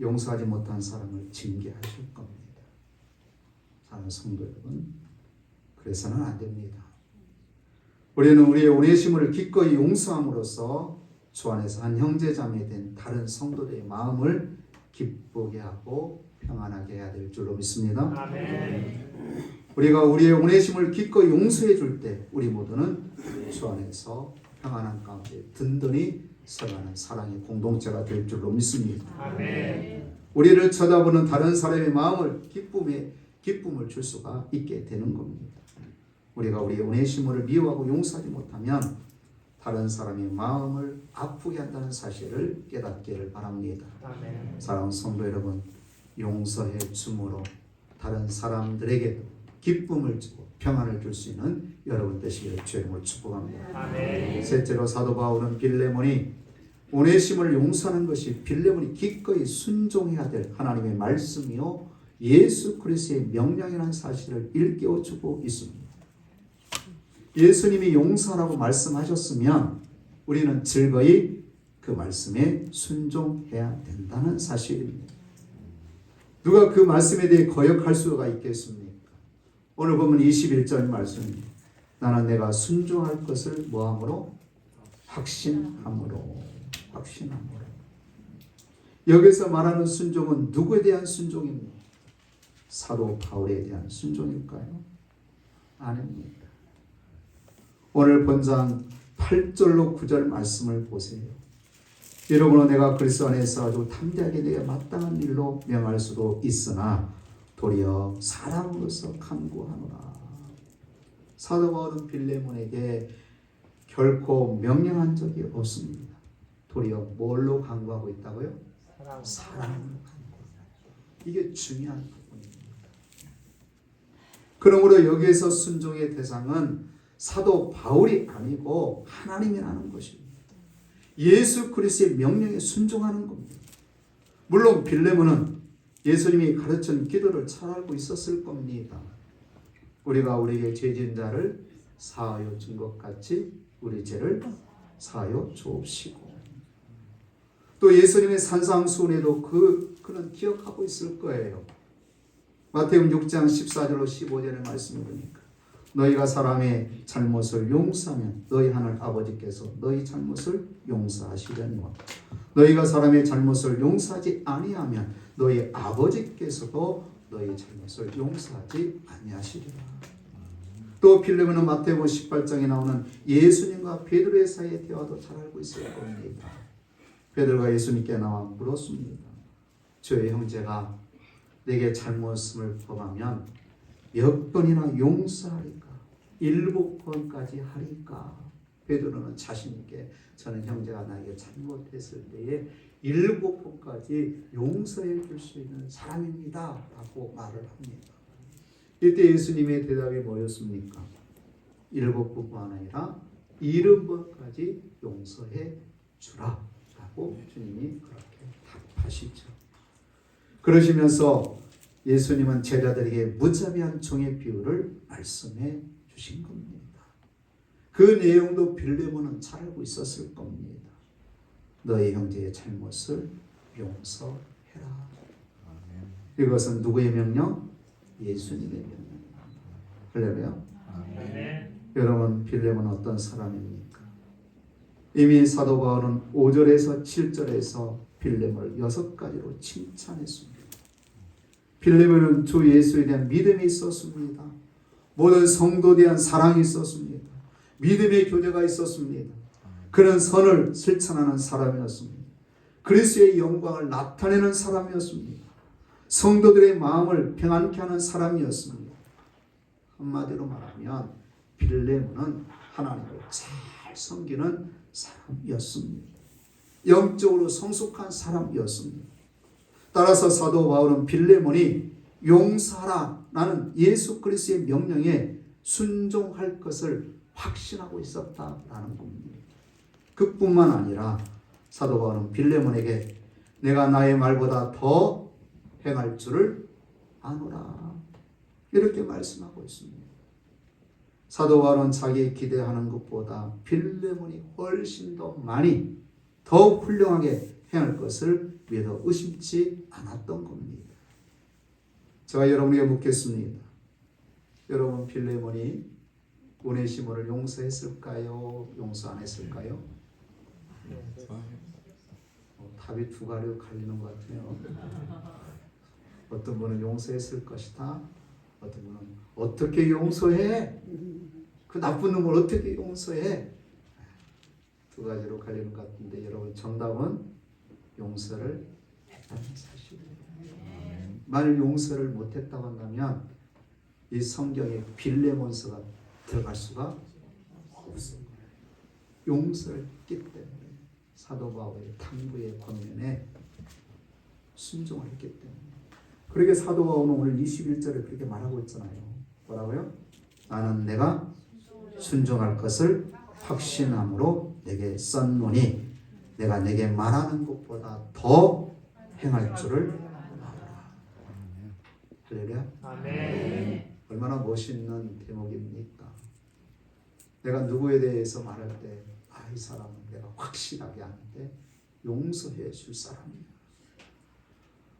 A: 용서하지 못한 사람을 징계하실 겁니다. 사랑하는 성도 여러분, 그래서는 안 됩니다. 우리는 우리의 오네시모를 기꺼이 용서함으로써 주 안에서 한 형제자매 된 다른 성도들의 마음을 기쁘게 하고 평안하게 해야 될 줄로 믿습니다.
C: 아멘.
A: 우리가 우리의 오네시모를 기꺼이 용서해 줄 때 우리 모두는 주 안에서 평안한 가운데 든든히 서가는 사랑의 공동체가 될 줄로 믿습니다.
C: 아멘.
A: 우리를 쳐다보는 다른 사람의 마음을 기쁨을 줄 수가 있게 되는 겁니다. 우리가 우리의 오네시모를 미워하고 용서하지 못하면 다른 사람의 마음을 아프게 한다는 사실을 깨닫기를 바랍니다.
C: 아멘.
A: 사랑하는 성도 여러분, 용서해 줌으로 다른 사람들에게도 기쁨을 주고 평안을 줄 수 있는 여러분 되시기를 주의 이름으로 축복합니다.
C: 아멘.
A: 셋째로 사도 바울은 빌레몬이 오네시모를 용서하는 것이 빌레몬이 기꺼이 순종해야 될 하나님의 말씀이요 예수 그리스도의 명령이라는 사실을 일깨워주고 있습니다. 예수님이 용서하라고 말씀하셨으면 우리는 즐거이 그 말씀에 순종해야 된다는 사실입니다. 누가 그 말씀에 대해 거역할 수가 있겠습니까? 오늘 보면 21절 말씀입니다. 나는 내가 순종할 것을 뭐함으로? 확신함으로. 여기서 말하는 순종은 누구에 대한 순종입니까? 사도 바울에 대한 순종일까요? 아닙니다. 오늘 본장 8절로 9절 말씀을 보세요. 이러므로 내가 그리스도 안에서 아주 담대하게 내게 마땅한 일로 명할 수도 있으나 도리어 사람으로서 간구하노라. 사도 바울은 빌레몬에게 결코 명령한 적이 없습니다. 도리어 뭘로 간구하고 있다고요? 사랑으로 간구한다. 이게 중요한 부분입니다. 그러므로 여기에서 순종의 대상은 사도 바울이 아니고 하나님이라는 것입니다. 예수 그리스도의 명령에 순종하는 겁니다. 물론 빌레몬은 예수님이 가르친 기도를 잘 알고 있었을 겁니다. 우리가 우리에게 죄진 자를 사하여 준 것 같이 우리 죄를 사하여 주옵시고, 또 예수님의 산상수훈에도 그는 기억하고 있을 거예요. 마태복음 6장 14절로 15절의 말씀을 보니까 너희가 사람의 잘못을 용서하면 너희 하늘 아버지께서 너희 잘못을 용서하시려니와 너희가 사람의 잘못을 용서하지 아니하면 너희 아버지께서도 너희 잘못을 용서하지 아니하시리라. 또 빌레몬은 마태복음 18장에 나오는 예수님과 베드로의 사이의 대화도 잘 알고 있을 겁니다. 베드로가 예수님께 나와 물었습니다. 저의 형제가 내게 잘못을 범하면 몇 번이나 용서하리까? 7번까지 하리까? 베드로는 자신있게 저는 형제가 나에게 잘못했을 때에 7번까지 용서해 줄 수 있는 사람입니다 라고 말을 합니다. 이때 예수님의 대답이 뭐였습니까? 7번뿐만 아니라 70번까지 용서해 주라 라고 주님이 그렇게 답하시죠. 그러시면서 예수님은 제자들에게 무자비한 종의 비유를 말씀해 주신 겁니다. 그 내용도 빌레몬은 잘 알고 있었을 겁니다. 너희 형제의 잘못을 용서해라. 이것은 누구의 명령? 예수님의 명령입니다. 할렐루야. 여러분, 빌레몬은 어떤 사람입니까? 이미 사도 바울은 5절에서 7절에서 빌레몬을 6가지로 칭찬했습니다. 빌레몬은 주 예수에 대한 믿음이 있었습니다. 모든 성도에 대한 사랑이 있었습니다. 믿음의 교제가 있었습니다. 그는 선을 실천하는 사람이었습니다. 그리스도의 영광을 나타내는 사람이었습니다. 성도들의 마음을 평안케 하는 사람이었습니다. 한마디로 말하면 빌레몬은 하나님을 잘 섬기는 사람이었습니다. 영적으로 성숙한 사람이었습니다. 따라서 사도 바울은 빌레몬이 용서하라는 예수 그리스도의 명령에 순종할 것을 확신하고 있었다라는 겁니다. 그뿐만 아니라 사도 바울은 빌레몬에게 내가 나의 말보다 더 행할 줄을 아노라 이렇게 말씀하고 있습니다. 사도 바울은 자기 기대하는 것보다 빌레몬이 훨씬 더 많이 더 훌륭하게 행할 것을 믿어 의심치 않았던 겁니다. 제가 여러분에게 묻겠습니다. 여러분, 빌레몬이 오네시모를 용서했을까요? 용서 안 했을까요? 답이 두 가지로 갈리는 것 같아요. 어떤 분은 용서했을 것이다. 어떤 분은 어떻게 용서해? 그 나쁜 놈을 어떻게 용서해? 두 가지로 갈리는 것 같은데 여러분, 정답은 용서를 했다는 사실이에요. 만일 용서를 못했다고 한다면 이 성경에 빌레몬서가 들어갈 수가 없어요. 용서를 했기 때문에 사도 바울의 탐구의 권면에 순종을 했기 때문에. 그러게 사도 바울은 오늘 21절에 그렇게 말하고 있잖아요. 뭐라고요? 나는 내가 순종할 것을 확신함으로 내게 썼노니 내가 내게 말하는 것보다 더 행할 줄을 알아. 할렐루야.
C: 아멘.
A: 얼마나 멋있는 대목입니까? 내가 누구에 대해서 말할 때 이 사람은 내가 확실하게 아는데 용서해 줄 사람이야.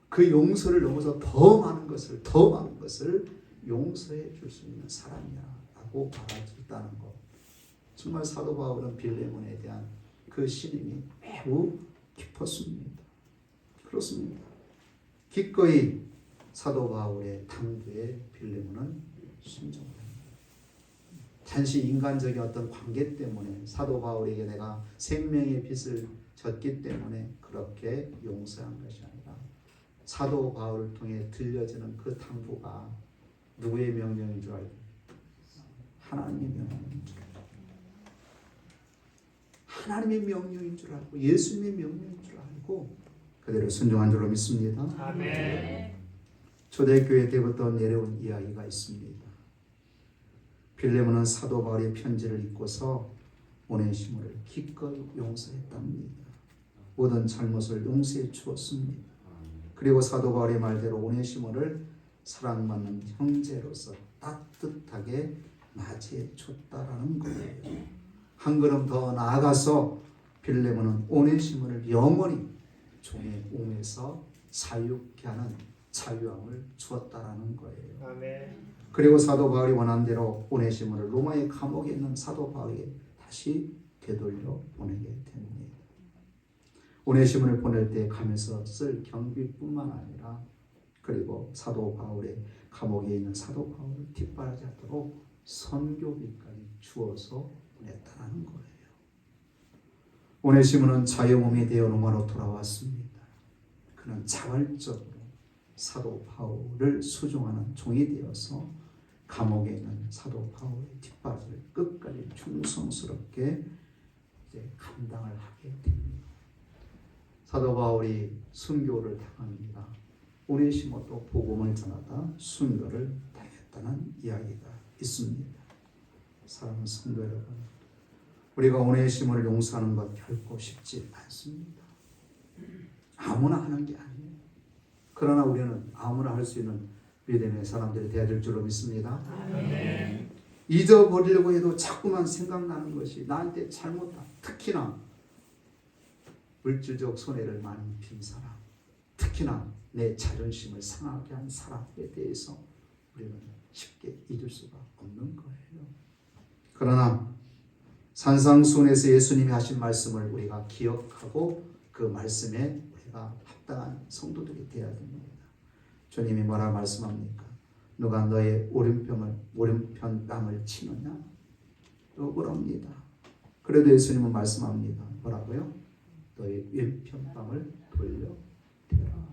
A: 그 용서를 넘어서 더 많은 것을 용서해 줄 수 있는 사람이야 라고 말해줬다는 것. 정말 사도 바울은 빌레몬에 대한 그 신임이 매우 깊었습니다. 그렇습니다. 기꺼이 사도 바울의 탐구에 빌레몬은 순종합니다. 단지 인간적인 어떤 관계 때문에 사도 바울에게 내가 생명의 빛을 졌기 때문에 그렇게 용서한 것이 아니라 사도 바울을 통해 들려지는 그 당부가 누구의 명령인 줄 알고? 하나님의 명령인 줄 알고, 하나님의 명령인 줄 알고, 예수님의 명령인 줄 알고 그대로 순종한 줄로 믿습니다.
C: 아멘.
A: 초대교회 때부터 내려온 이야기가 있습니다. 빌레몬은 사도 바울의 편지를 읽고서 오네시모를 기꺼이 용서했답니다. 모든 잘못을 용서해 주었습니다. 그리고 사도 바울의 말대로 오네시모를 사랑받는 형제로서 따뜻하게 맞이해 줬다라는 거예요. 한 걸음 더 나아가서 빌레몬은 오네시모를 영원히 종의 옹에서 자유케 하는 자유함을 주었다라는 거예요.
C: 아멘.
A: 그리고 사도 바울이 원한 대로 오네시모를 로마의 감옥에 있는 사도 바울에게 다시 되돌려 보내게 됩니다. 오네시모를 보낼 때 가면서 쓸 경비뿐만 아니라 그리고 사도 바울의 감옥에 있는 사도 바울을 뒷바라지 하도록 선교비까지 주어서 보냈다는 거예요. 오네시모는 자유몸이 되어 로마로 돌아왔습니다. 그는 자발적으로 사도 바울을 수종하는 종이 되어서 감옥에 있는 사도 바울의 뒷바라지를 끝까지 충성스럽게 이제 감당을 하게 됩니다. 사도 바울이 순교를 당합니다. 오네시모도 복음을 전하다 순교를 당했다는 이야기가 있습니다. 사랑하는 성도 여러분, 우리가 오네시모를 용서하는 것 결코 쉽지 않습니다. 아무나 하는 게 아니에요. 그러나 우리는 아무나 할 수 있는 믿음의 사람들이 되어야 될 줄로 믿습니다.
C: 아멘.
A: 잊어버리려고 해도 자꾸만 생각나는 것이 나한테 잘못한, 특히나 물질적 손해를 많이 입힌 사람, 특히나 내 자존심을 상하게 한 사람에 대해서 우리는 쉽게 잊을 수가 없는 거예요. 그러나 산상수훈에서 예수님이 하신 말씀을 우리가 기억하고 그 말씀에 우리가 합당한 성도들이 되어야 됩니다. 주님이 뭐라 말씀합니까? 누가 너의 오른편뺨을 치느냐? 억울합니다. 그래도 예수님은 말씀합니다. 뭐라고요? 너의 왼편뺨을 돌려대라.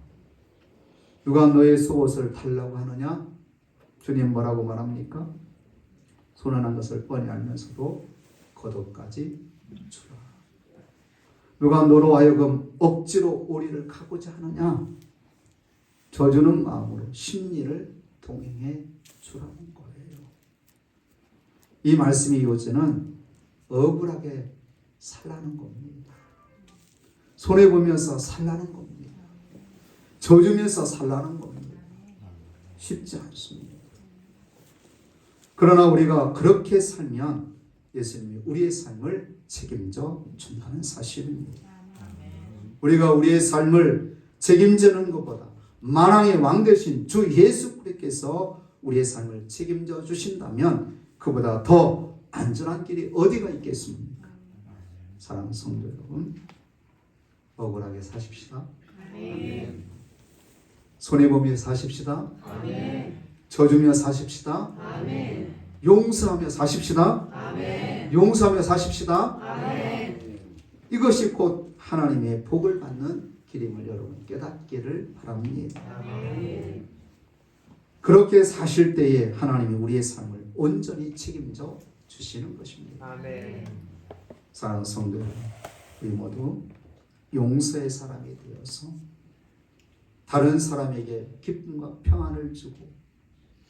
A: 누가 너의 속옷을 달라고 하느냐? 주님 뭐라고 말합니까? 손해난 것을 뻔히 알면서도 겉옷까지 주라. 누가 너로 하여금 억지로 오리를 가고자 하느냐? 져주는 마음으로 심리를 동행해 주라는 거예요. 이 말씀의 요지는 억울하게 살라는 겁니다. 손해보면서 살라는 겁니다. 져주면서 살라는 겁니다. 쉽지 않습니다. 그러나 우리가 그렇게 살면 예수님이 우리의 삶을 책임져 준다는 사실입니다. 우리가 우리의 삶을 책임지는 것보다 만왕의 왕 되신 주 예수 그리스도께서 우리의 삶을 책임져 주신다면 그보다 더 안전한 길이 어디가 있겠습니까? 사랑하는 성도 여러분, 억울하게 사십시다.
B: 아멘.
A: 손해보며 사십시다.
B: 아멘.
A: 져주며 사십시다.
B: 아멘.
A: 용서하며 사십시다.
B: 아멘.
A: 용서하며 사십시다.
B: 아멘.
A: 이것이 곧 하나님의 복을 받는 길임을 여러분 깨닫기를 바랍니다.
B: 아멘.
A: 그렇게 사실 때에 하나님이 우리의 삶을 온전히 책임져 주시는 것입니다.
C: 아멘.
A: 사랑하는 성도 여러분, 우리 모두 용서의 사람이 되어서 다른 사람에게 기쁨과 평안을 주고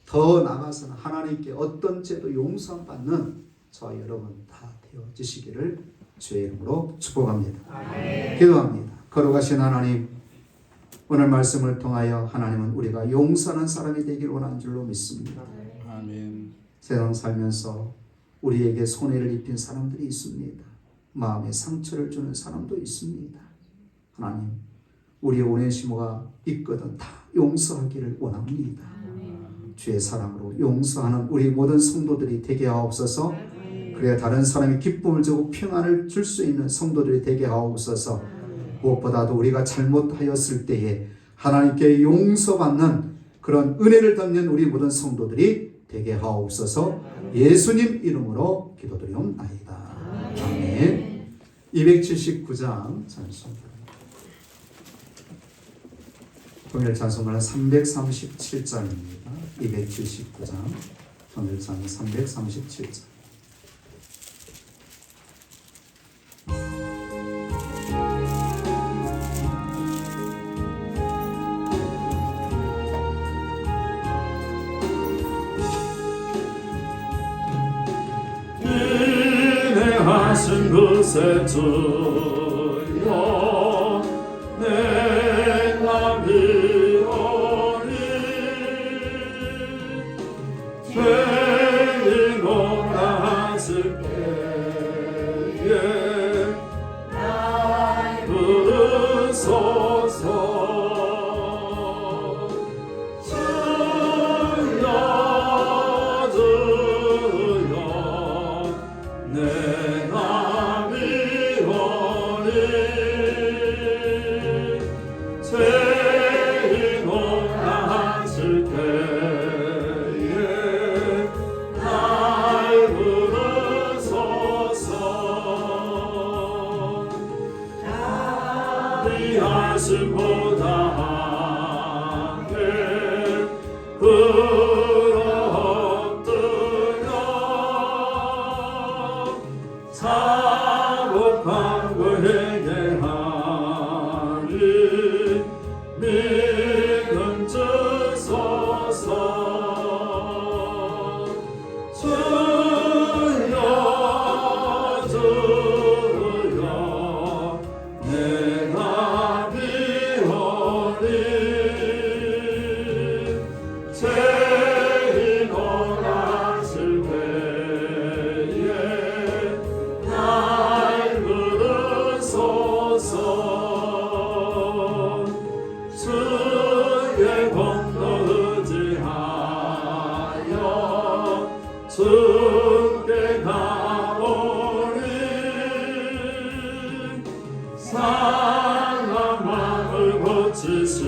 A: 더 나아가서는 하나님께 어떤 죄도 용서받는 저와 여러분 다 되어지시기를 주의 이름으로 축복합니다.
C: 아멘.
A: 기도합니다. 거룩하신 하나님, 오늘 말씀을 통하여 하나님은 우리가 용서하는 사람이 되길 원하는 줄로 믿습니다.
D: 아멘.
A: 세상 살면서 우리에게 손해를 입힌 사람들이 있습니다. 마음에 상처를 주는 사람도 있습니다. 하나님, 우리의 오네시모가 있거든 다 용서하기를 원합니다. 주의 사랑으로 용서하는 우리 모든 성도들이 되게 하옵소서. 그래야 다른 사람이 기쁨을 주고 평안을 줄 수 있는 성도들이 되게 하옵소서. 무엇보다도 우리가 잘못하였을 때에 하나님께 용서받는 그런 은혜를 담는 우리 모든 성도들이 되게 하옵소서. 예수님 이름으로 기도드리옵나이다. 아멘. 279장 찬송. 통일 찬송가는 337장입니다. 279장 통일 찬송 337장.
C: 인행하신 것에 주여 내가 미오니 죄인오라 하실 때에 날 부르소서. 내가 미워니 죄인오라 하실 때에 날 부르소서. 자비하심보다 하늘 사복한 그에게 하리 믿음 주소서. 주여 주여 내가 비오니 죄인오라 하실 때에 날 부르소서. 주의 공로 의지하여 주께 가오니 상한 마음을 고치시고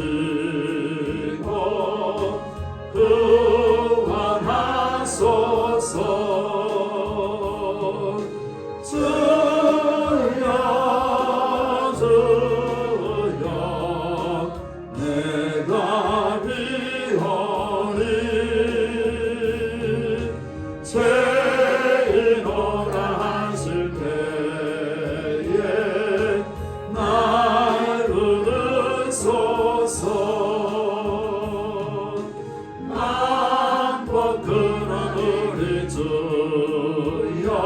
C: 구원하소서. 주여 주여 내가 비오니 죄인오라 하실 때에 날 부르소서. 만복 근원 우리 주여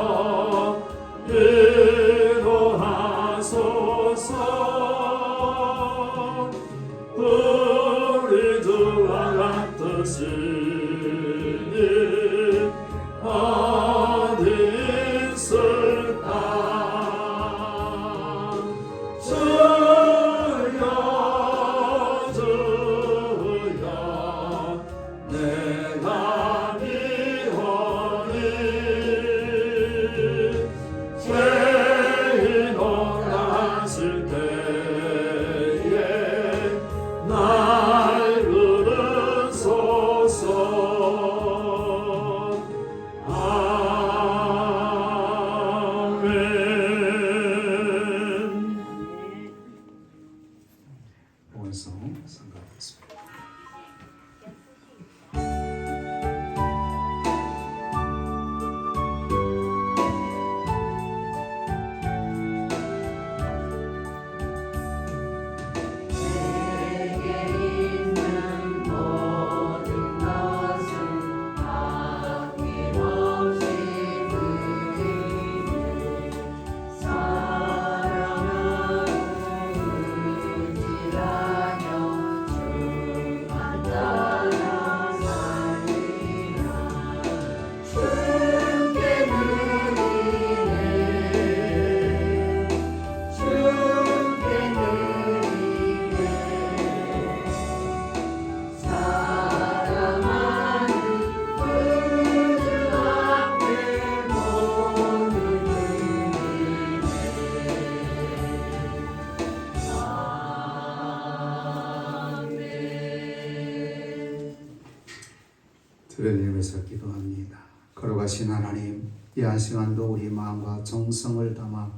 C: 위로하소서. 우리 주와 같으시니 어디 있을까. 주여 주여 내가 미워니 죄인오라 하실 때에 날 부르소서. 아멘.
A: 원성 상가하겠습니다.
B: 내게 있는 모든 것은 아낌없이 드리는 사랑하고 의지하여 주만 따라 살리라. 주께 드리네 주께 드리네 사랑하는 구주 앞에 몸을 드리네. 아멘.
A: 들은 이름에서 기도합니다. 걸어가신 하나님, 이 한 시간도 우리 마음과 정성을 담아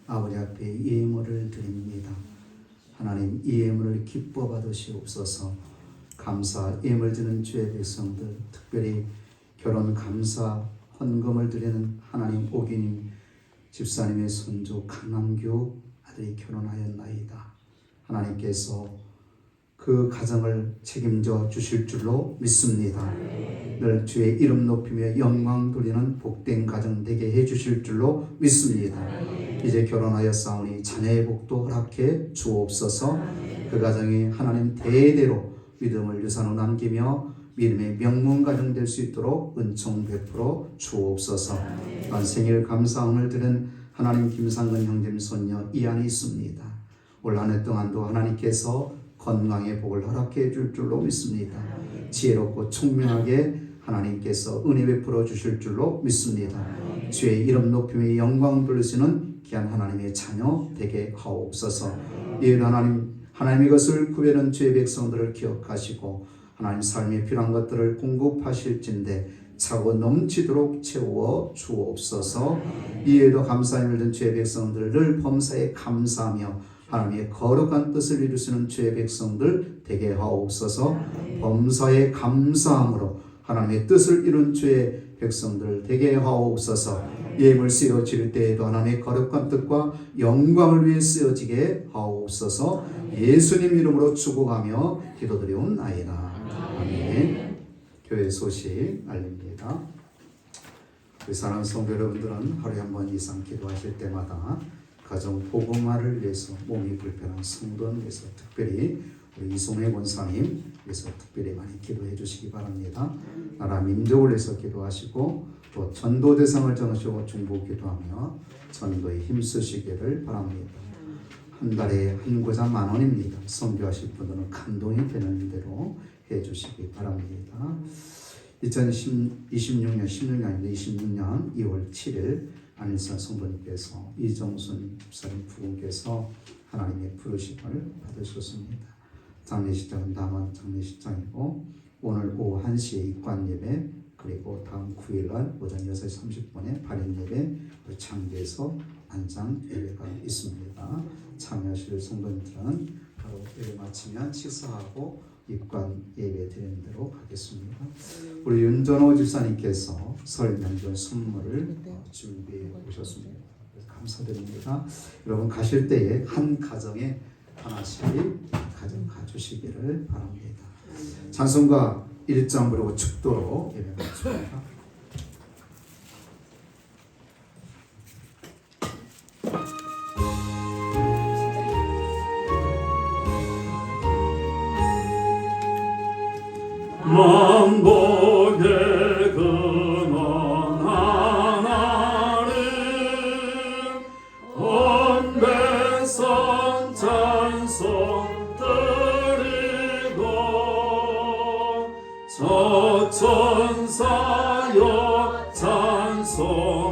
A: 아버지 앞에 예물을 드립니다. 하나님 이 예물을 기뻐 받으시옵소서. 감사 예물 드리는 주의 백성들, 특별히 결혼 감사 헌금을 드리는 하나님 오기님 집사님의 손주 강남규 아들이 결혼하였나이다. 하나님께서 그 가정을 책임져 주실 줄로 믿습니다. 늘 주의 이름 높이며 영광 돌리는 복된 가정 되게 해 주실 줄로 믿습니다. 이제 결혼하였사오니 자녀의 복도 허락해 주옵소서. 그 가정이 하나님 대대로 믿음을 유산으로 남기며 믿음의 명문 가정 될 수 있도록 은총 베풀어 주옵소서. 또한 생일 감사함을 드린 하나님 김상근 형제님 손녀 이안이 있습니다. 올 한 해 동안도 하나님께서 건강의 복을 허락해 줄 줄로 믿습니다. 지혜롭고 총명하게 하나님께서 은혜 베풀어 주실 줄로 믿습니다. 주의 이름 높이며 영광 돌리시는 귀한 하나님의 자녀 되게 하옵소서. 이에 하나님의 것을 구별한 주의 백성들을 기억하시고 하나님 삶에 필요한 것들을 공급하실진데 차고 넘치도록 채워 주옵소서. 이에도 감사함을 든 주의 백성들을 늘 범사에 감사하며 하나님의 거룩한 뜻을 이루시는 주의 백성들 되게 하옵소서. 범사에 감사함으로 하나님의 뜻을 이룬 주의 백성들 되게 하옵소서. 예물 쓰여질 때에도 하나님의 거룩한 뜻과 영광을 위해 쓰여지게 하옵소서. 예수님 이름으로 축복하며 기도드리옵나이다. 아멘. 교회 소식 알립니다. 우리 사랑하는 성도 여러분들은 하루에 한 번 이상 기도하실 때마다 가정 복음화를 위해서 몸이 불편한 성도를 위해서 특별히 우리 이송혜 권사님 위해서 특별히 많이 기도해 주시기 바랍니다. 나라 민족을 위해서 기도하시고 또 전도 대상을 정하시고 중보 기도하며 전도에 힘쓰시기를 바랍니다. 한 달에 한 고자 10,000원입니다. 선교하실 분들은 감동이 되는 대로 해 주시기 바랍니다. 2026년 16년 2월 7일 안일산 성도님께서 이정순 집사님 부군께서 하나님의 부르심을 받으셨습니다. 장례식장은 남한 장례식장이고 오늘 오후 1시에 입관 예배, 그리고 다음 9일날 오전 6시 30분에 발인 예배, 창계에서 안장 예배가 있습니다. 참여하실 성도님들은 바로 예배 마치면 식사하고 입관 예배 드리는 대로 하겠습니다. 우리 윤전호 집사님께서 설 명절 선물을 준비해 오셨습니다. 그래서 감사드립니다. 여러분 가실 때에 한 가정에 하나씩 가져가 주시기를 바랍니다. 찬송가 1장 부르고 축도로 예배 마칩니다.
C: 만복의 근원 하나님 온 백성 찬송 드리고 저천사여 찬송하세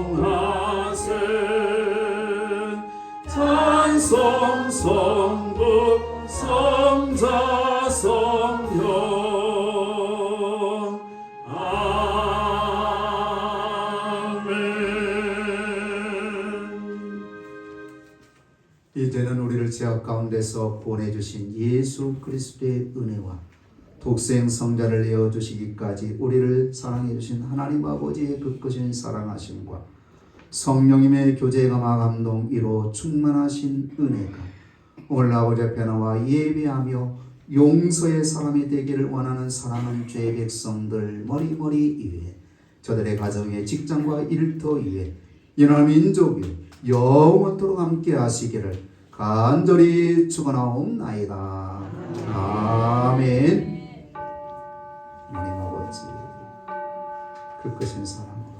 C: 찬송 성부 성자 성령
A: 이제는 우리를 죄악 가운데서 구원해 주신 예수 그리스도의 은혜와 독생 성자를 내어 주시기까지 우리를 사랑해 주신 하나님 아버지의 끝끝인 사랑하심과 성령님의 교제감화 감동 이로 충만하신 은혜가 오늘 아버지 앞에 나와 예배하며 용서의 사람이 되기를 원하는 사랑하는 죄의 백성들 머리머리 위에 저들의 가정의 직장과 일터 위에 이나 민족 위에 영원토록 함께 하시기를 간절히 축원하옵나이다. 아멘. 하나님 아버지 그 끝인 사랑